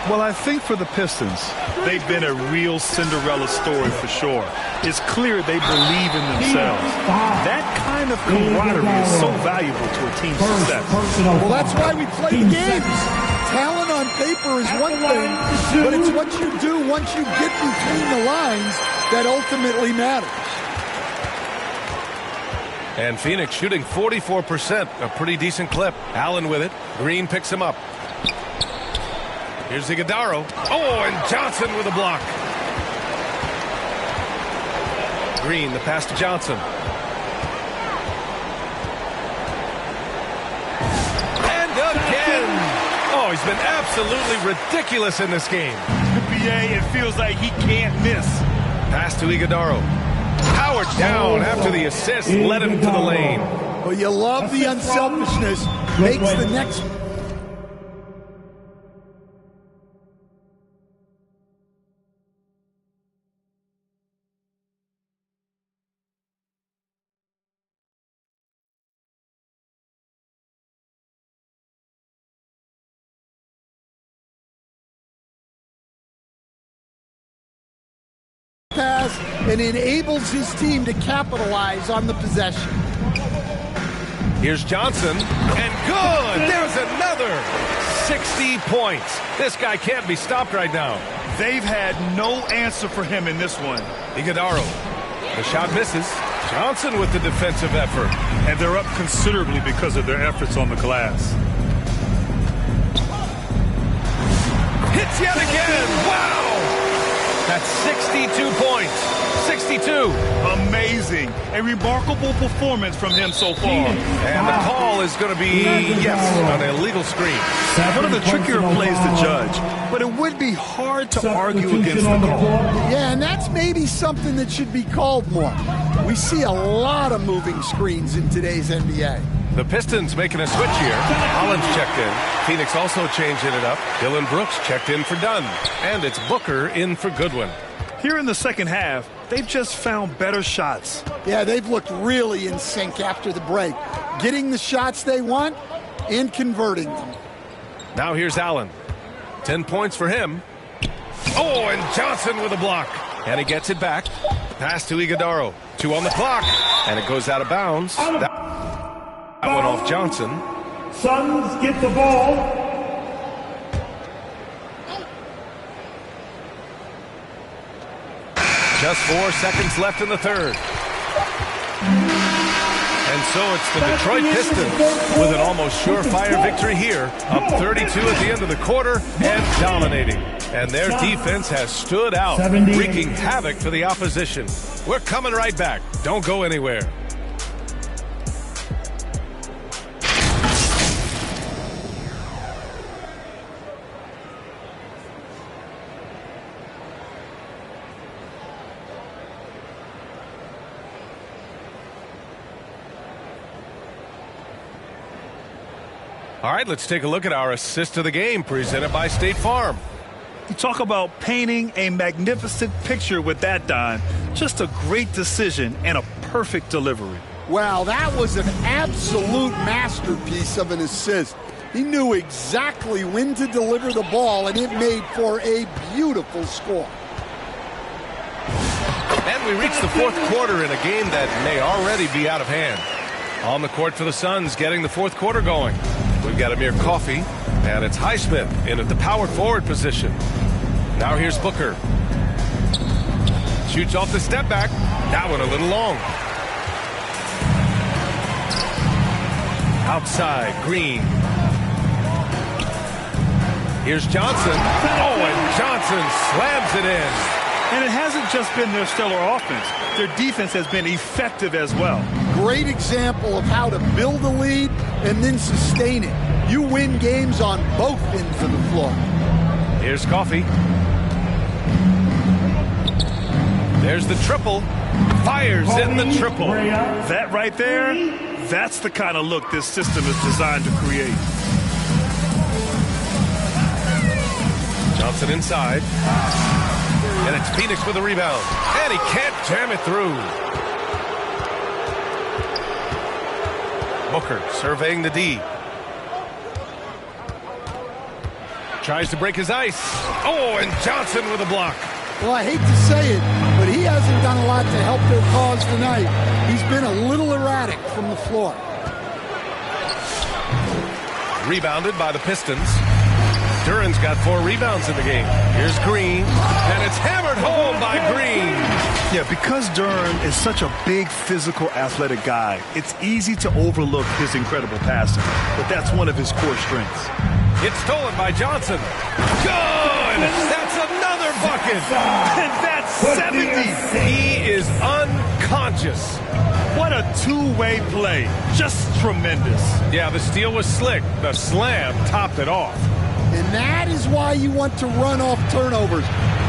Well, I think for the Pistons, they've been a real Cinderella story for sure. It's clear they believe in themselves. That kind of camaraderie is so valuable to a team's success. Well, that's why we play the games. Talent on paper is one thing, but it's what you do once you get between the lines that ultimately matters. And Phoenix shooting 44%, a pretty decent clip. Allen with it. Green picks him up. Here's Iguodaro. Oh, and Johnson with a block. Green, the pass to Johnson. And again. Oh, he's been absolutely ridiculous in this game. NBA, it feels like he can't miss. Pass to Iguodaro. Powered down after the assist led him to the lane. Well, you love the unselfishness. Makes the next... pass and enables his team to capitalize on the possession. Here's Johnson, and good! There's another 60 points. This guy can't be stopped right now. They've had no answer for him in this one. Iguodaro. The shot misses. Johnson with the defensive effort. And they're up considerably because of their efforts on the glass. Hits yet again! Wow! That's 62 points. 62. Amazing. A remarkable performance from him so far. And the call is going to be, yes, an illegal screen. One of the trickier plays to judge, but it would be hard to argue against the call. Yeah, and that's maybe something that should be called more. We see a lot of moving screens in today's NBA. The Pistons making a switch here. Collins checked in. Phoenix also changing it up. Dillon Brooks checked in for Dunn. And it's Booker in for Goodwin. Here in the second half, they've just found better shots. Yeah, they've looked really in sync after the break. Getting the shots they want and converting them. Now here's Allen. 10 points for him. Oh, and Johnson with a block. And he gets it back. Pass to Iguodaro. 2 on the clock. And it goes out of bounds. That one off Johnson. Suns get the ball. Just 4 seconds left in the third. And so it's the Detroit Pistons with an almost surefire victory here. Up 32 at the end of the quarter and dominating. And their defense has stood out, wreaking havoc for the opposition. We're coming right back. Don't go anywhere. All right, let's take a look at our assist of the game presented by State Farm. You talk about painting a magnificent picture with that, Don. Just a great decision and a perfect delivery. Wow, that was an absolute masterpiece of an assist. He knew exactly when to deliver the ball, and it made for a beautiful score. And we reach the fourth quarter in a game that may already be out of hand. On the court for the Suns, getting the fourth quarter going. We've got Amir Coffey, and it's Highsmith in at the power forward position. Now here's Booker. Shoots off the step back. That one a little long. Outside, Green. Here's Johnson. Oh, and Johnson slams it in. And it hasn't just been their stellar offense. Their defense has been effective as well. Great example of how to build a lead and then sustain it. You win games on both ends of the floor. Here's Coffey. There's the triple. Fires in the triple. That right there, that's the kind of look this system is designed to create. Johnson inside. And it's Phoenix with a rebound. And he can't jam it through. Booker surveying the D. Tries to break his ice. Oh, and Johnson with a block. Well, I hate to say it, but he hasn't done a lot to help their cause tonight. He's been a little erratic from the floor. Rebounded by the Pistons. Duran's got 4 rebounds in the game. Here's Green, and it's hammered home by Green. Yeah, because Duran is such a big, physical, athletic guy, it's easy to overlook his incredible passing, but that's one of his core strengths. It's stolen by Johnson. Good! That's another bucket. And that's 70. He is unconscious. What a two-way play. Just tremendous. Yeah, the steal was slick. The slam topped it off. And that is why you want to run off turnovers.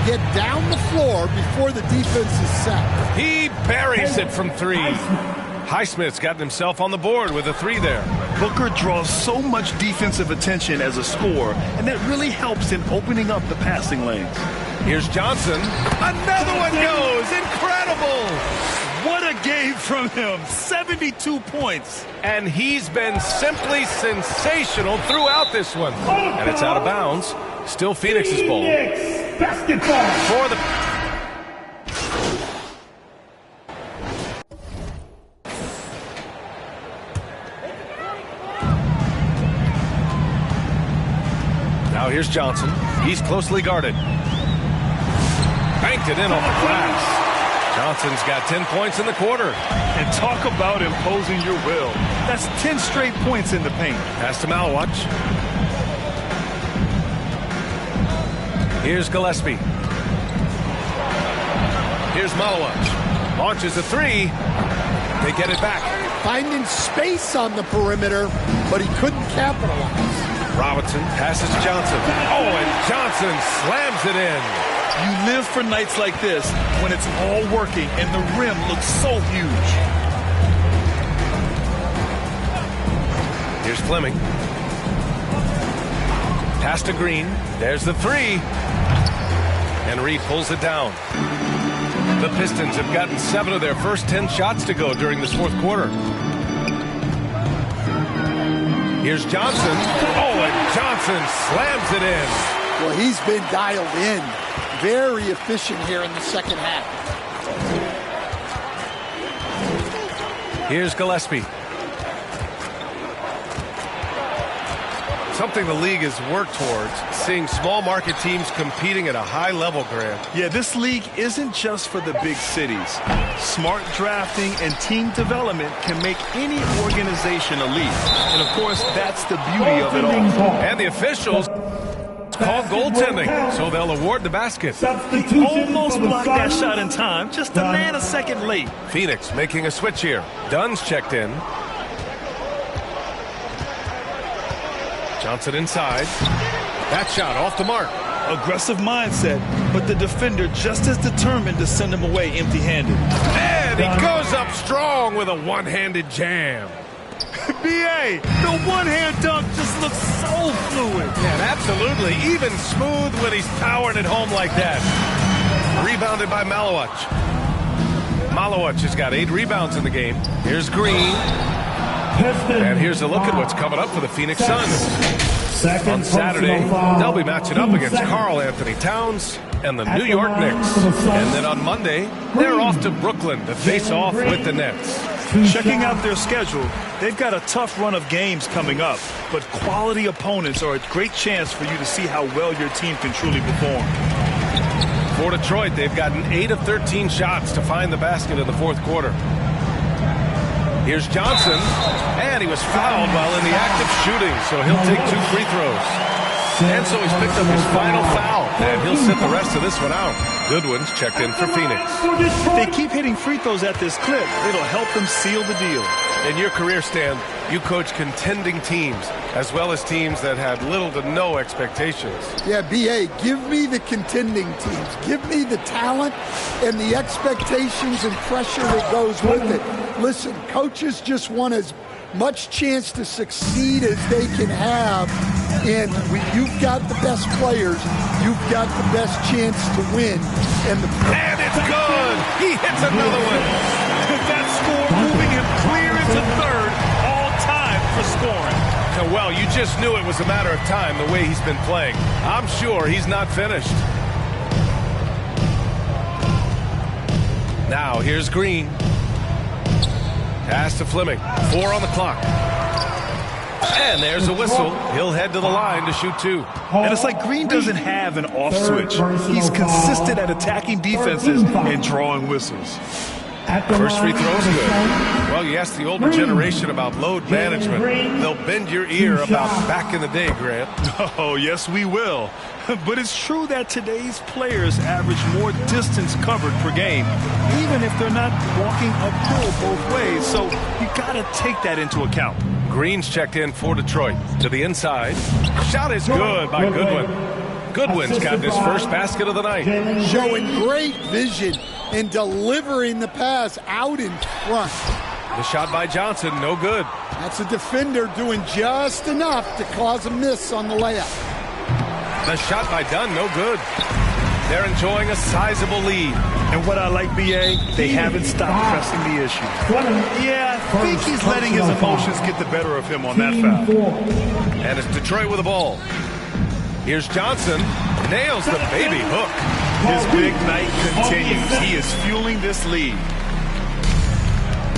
Get down the floor before the defense is set. He buries it from 3. Highsmith's gotten himself on the board with a 3 there. Booker draws so much defensive attention as a scorer, and that really helps in opening up the passing lanes. Here's Johnson. Another one goes. Incredible. What a game from him. 72 points. And he's been simply sensational throughout this one. And it's out of bounds. Still Phoenix's ball. Basketball. For the... Now here's Johnson. He's closely guarded. Banked it in on the glass. Johnson's got 10 points in the quarter. And talk about imposing your will. That's 10 straight points in the paint. Pass to Malawatch. Here's Gillespie. Here's Malawatch. Launches a 3. They get it back. Finding space on the perimeter, but he couldn't capitalize. Robinson passes to Johnson. Oh, and Johnson slams it in. You live for nights like this when it's all working and the rim looks so huge. Here's Fleming. Pass to Green. There's the 3. And Reed pulls it down. The Pistons have gotten 7 of their first 10 shots to go during this fourth quarter. Here's Johnson. Oh, and Johnson slams it in. Well, he's been dialed in. Very efficient here in the second half. Here's Gillespie. Something the league has worked towards, seeing small market teams competing at a high level, Grant. Yeah, this league isn't just for the big cities. Smart drafting and team development can make any organization elite. And of course, that's the beauty of it all. And the officials called goaltending, so they'll award the basket. He almost blocked that shot in time, just a nanosecond late. Phoenix making a switch here. Dunn's checked in. Johnson inside. That shot off the mark. Aggressive mindset, but the defender just as determined to send him away empty-handed. And he goes up strong with a one-handed jam. B.A., the one-hand dunk just looks so fluid. Yeah, absolutely. Even smooth when he's powering it home like that. Rebounded by Malawatch. Malawatch has got 8 rebounds in the game. Here's Green. And here's a look at what's coming up for the Phoenix Suns. On Saturday, they'll be matching up against Karl Anthony Towns and the New York Knicks. And then on Monday, they're off to Brooklyn to face off with the Nets. Checking out their schedule, they've got a tough run of games coming up, but quality opponents are a great chance for you to see how well your team can truly perform. For Detroit, they've gotten 8 of 13 shots to find the basket in the fourth quarter. Here's Johnson, and he was fouled while in the act of shooting, so he'll take 2 free throws. And so he's picked up his final foul, and he'll sit the rest of this one out. Goodwin's checked in for Phoenix. If they keep hitting free throws at this clip, it'll help them seal the deal. In your career, Stan, you coach contending teams, as well as teams that had little to no expectations. Yeah, B.A., give me the contending teams. Give me the talent and the expectations and pressure that goes with it. Listen, coaches just want as much chance to succeed as they can have. And when you've got the best players, you've got the best chance to win. And it's good! He hits another one! That score moving him clear into third, all time for scoring. Well, you just knew it was a matter of time the way he's been playing. I'm sure he's not finished. Now, here's Green. Pass to Fleming. 4 on the clock. And there's a whistle. He'll head to the line to shoot 2. And it's like Green doesn't have an off switch. He's consistent at attacking defenses and drawing whistles. First free throw's good. Well, you ask the older generation about load management. They'll bend your ear about back in the day, Grant. Oh, yes, we will. But it's true that today's players average more distance covered per game, even if they're not walking uphill both ways. So you got to take that into account. Green's checked in for Detroit. To the inside. Shot is good by Goodwin. Goodwin's got his first basket of the night. Showing great vision and delivering the pass out in front. The shot by Johnson, no good. That's a defender doing just enough to cause a miss on the layup. The shot by Dunn, no good. They're enjoying a sizable lead. And what I like, B.A., they haven't stopped pressing the issue. Yeah, I think he's letting his emotions get the better of him on that foul. And it's Detroit with the ball. Here's Johnson. Nails the baby hook. His big night continues. He is fueling this lead.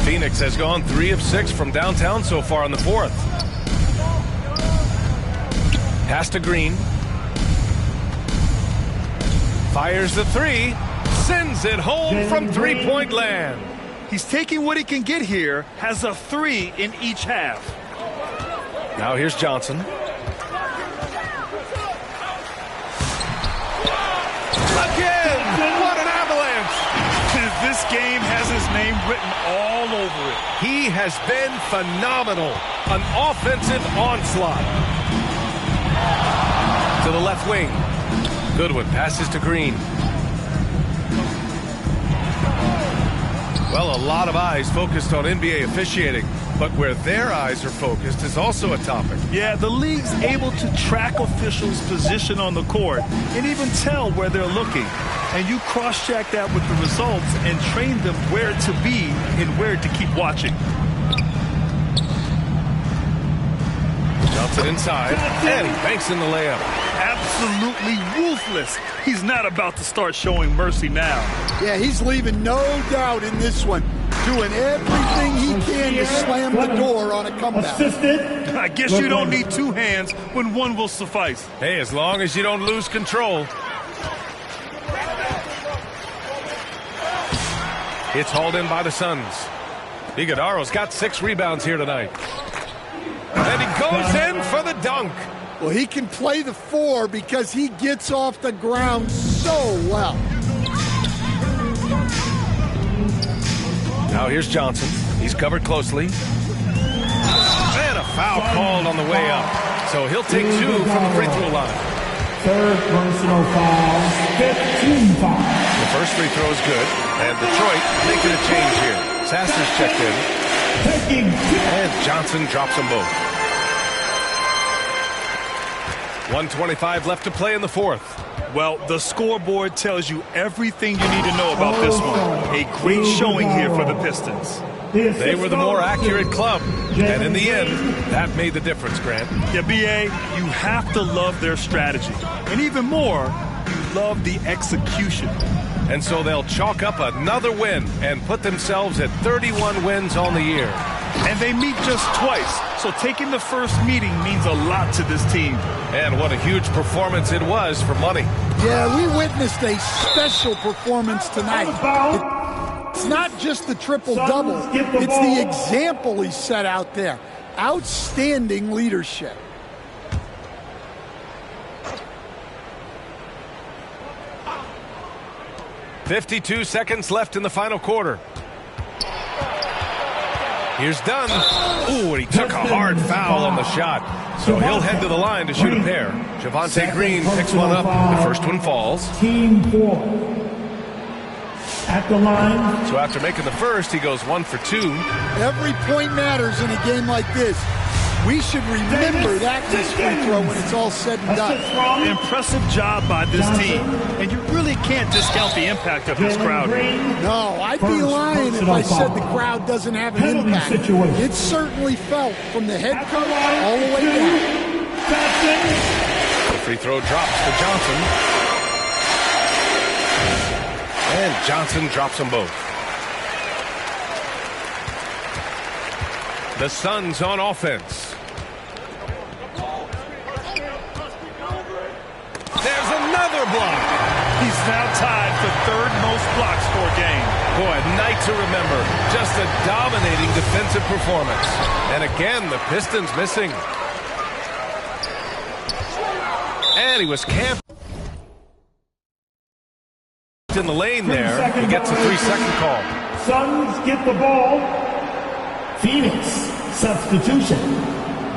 Phoenix has gone 3 of 6 from downtown so far in the 4th. Pass to Green. Fires the 3. Sends it home from three-point land. He's taking what he can get here. Has a 3 in each half. Now here's Johnson. Again! What an avalanche! This game has his name written all over it. He has been phenomenal. An offensive onslaught. To the left wing. Goodwin passes to Green. Well, a lot of eyes focused on NBA officiating, but where their eyes are focused is also a topic. Yeah, the league's able to track officials' position on the court and even tell where they're looking. And you cross-check that with the results and train them where to be and where to keep watching. Johnson inside, and he banks in the layup. Absolutely ruthless. He's not about to start showing mercy now. Yeah, he's leaving no doubt in this one. Doing everything he can to slam the door on a comeback. I guess you don't need 2 hands when one will suffice. Hey, as long as you don't lose control. It's hauled in by the Suns. Iguodala's got 6 rebounds here tonight. And he goes in for the dunk. Well, he can play the 4 because he gets off the ground so well. Now here's Johnson. He's covered closely. And a foul called on the way up. So he'll take 2 from the free throw line. Third personal foul, 15 foul. The first free throw is good. And Detroit making a change here. Sasser's checked in. And Johnson drops them both. 1:25 left to play in the 4th. Well, the scoreboard tells you everything you need to know about this one. A great showing here for the Pistons. They were the more accurate club. And in the end, that made the difference, Grant. Yeah, B.A., you have to love their strategy. And even more, you love the execution. And so they'll chalk up another win and put themselves at 31 wins on the year. And they meet just twice, so taking the first meeting means a lot to this team. And what a huge performance it was for money. Yeah, we witnessed a special performance tonight. It's not just the triple-double, it's the example he set out there. Outstanding leadership. .52 seconds left in the final quarter. Here's Dunn. Ooh, and he took a hard foul on the shot. So he'll head to the line to shoot a pair. Javonte Green picks one up. The first one falls. Team 4. At the line. So after making the first, he goes 1 for 2. Every point matters in a game like this. We should remember that this free throw when it's all said and done. Impressive job by this team. And you really can't discount the impact of this crowd. No, I'd be lying if I said the crowd doesn't have an impact. It certainly felt from the head coach all the way down. The free throw drops to Johnson. And Johnson drops them both. The Suns on offense. another block. He's now tied for third most blocks for a game. Boy, a night to remember. Just a dominating defensive performance. And again, the Pistons missing. And he was camped in the lane there. He gets a 3-second call. Suns get the ball. Phoenix, substitution.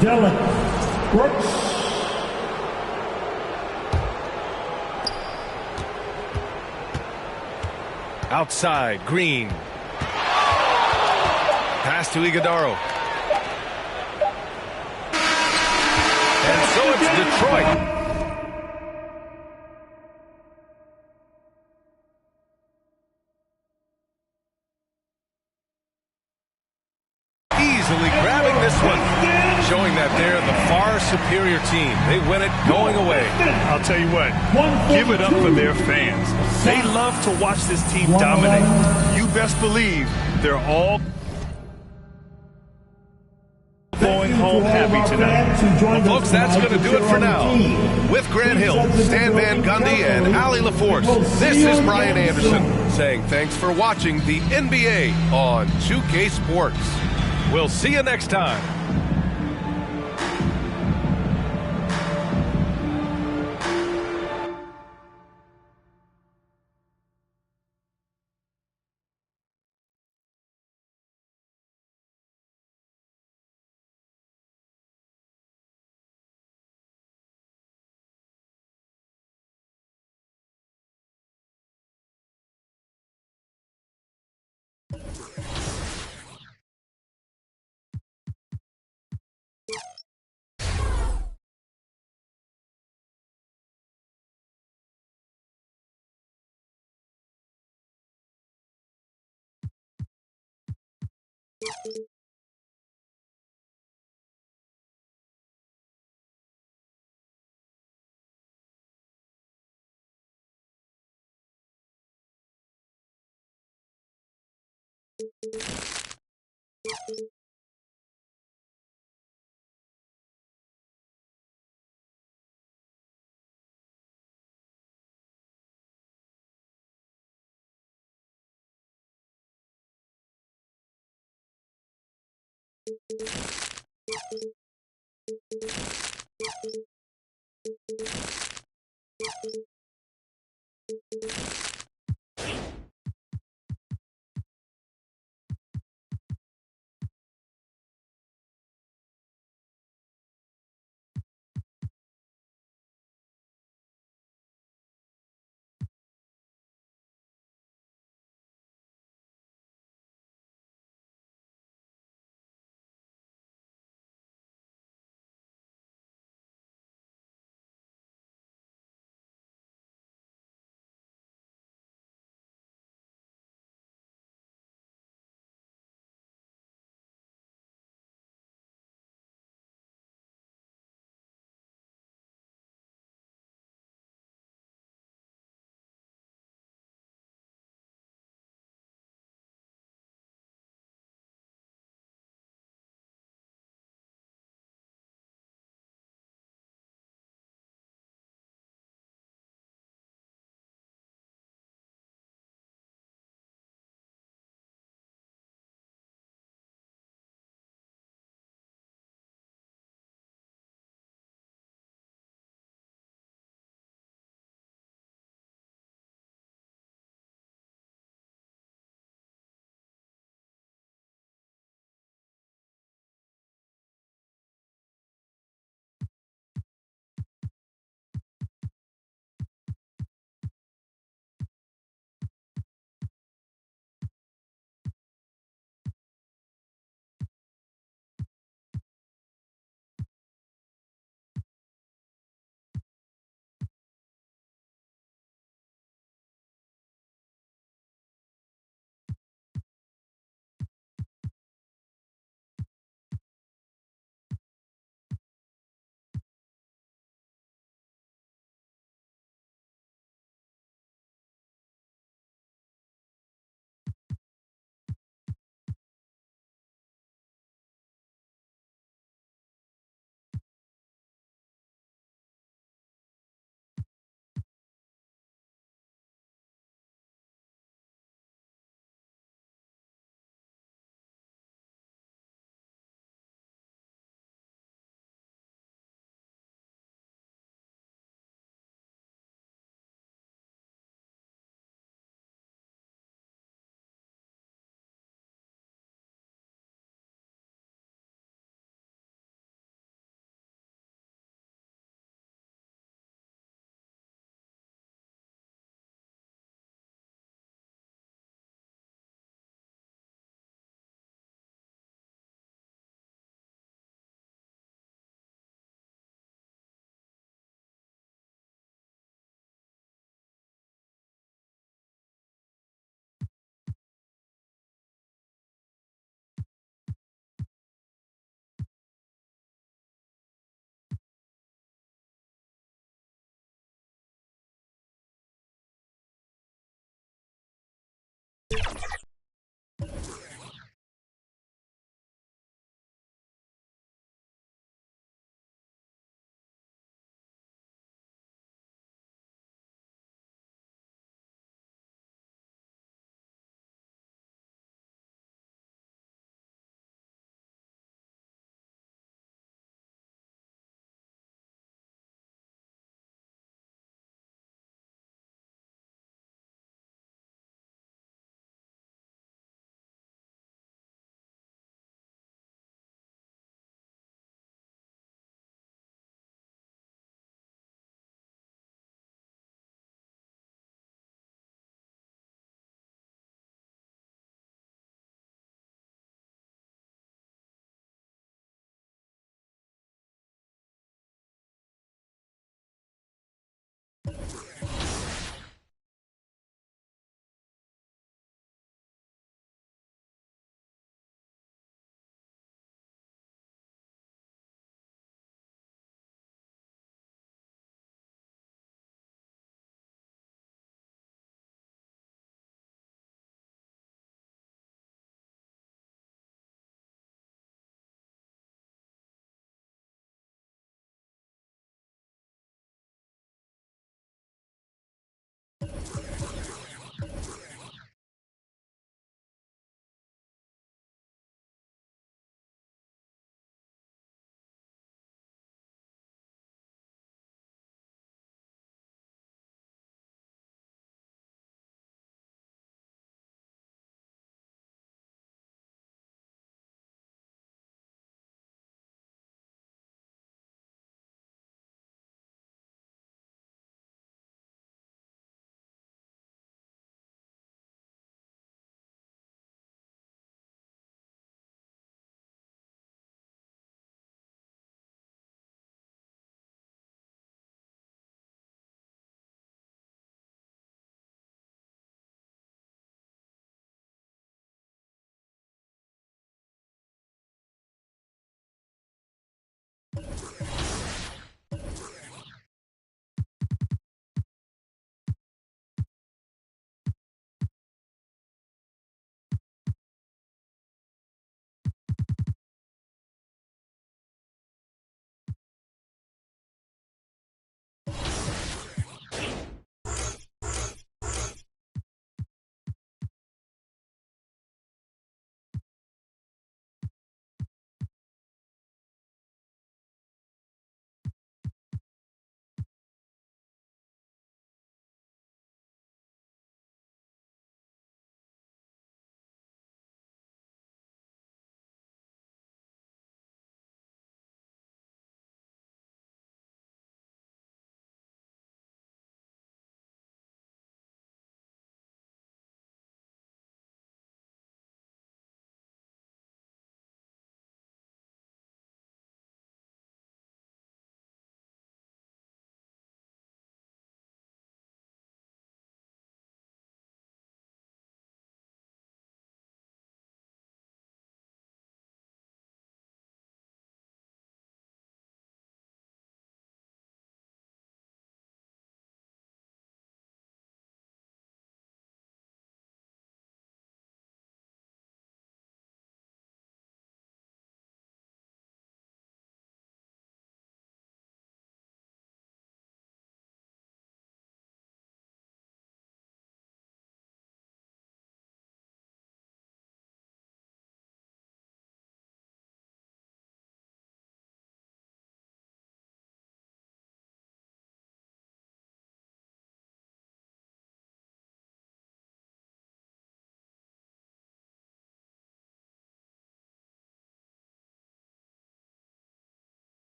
Dylan Brooks. Outside, Green. Pass to Iguodaro. And so it's Detroit. Easily grabbing this one. Showing that they're the far superior team. They win it going away. I'll tell you what, give it up for their fans. They love to watch this team dominate. You best believe they're all going home happy tonight. Well, folks, that's going to do it for now. With Grant Hill, Stan Van Gundy, and Allie LaForce, this is Brian Anderson saying thanks for watching the NBA on 2K Sports. We'll see you next time.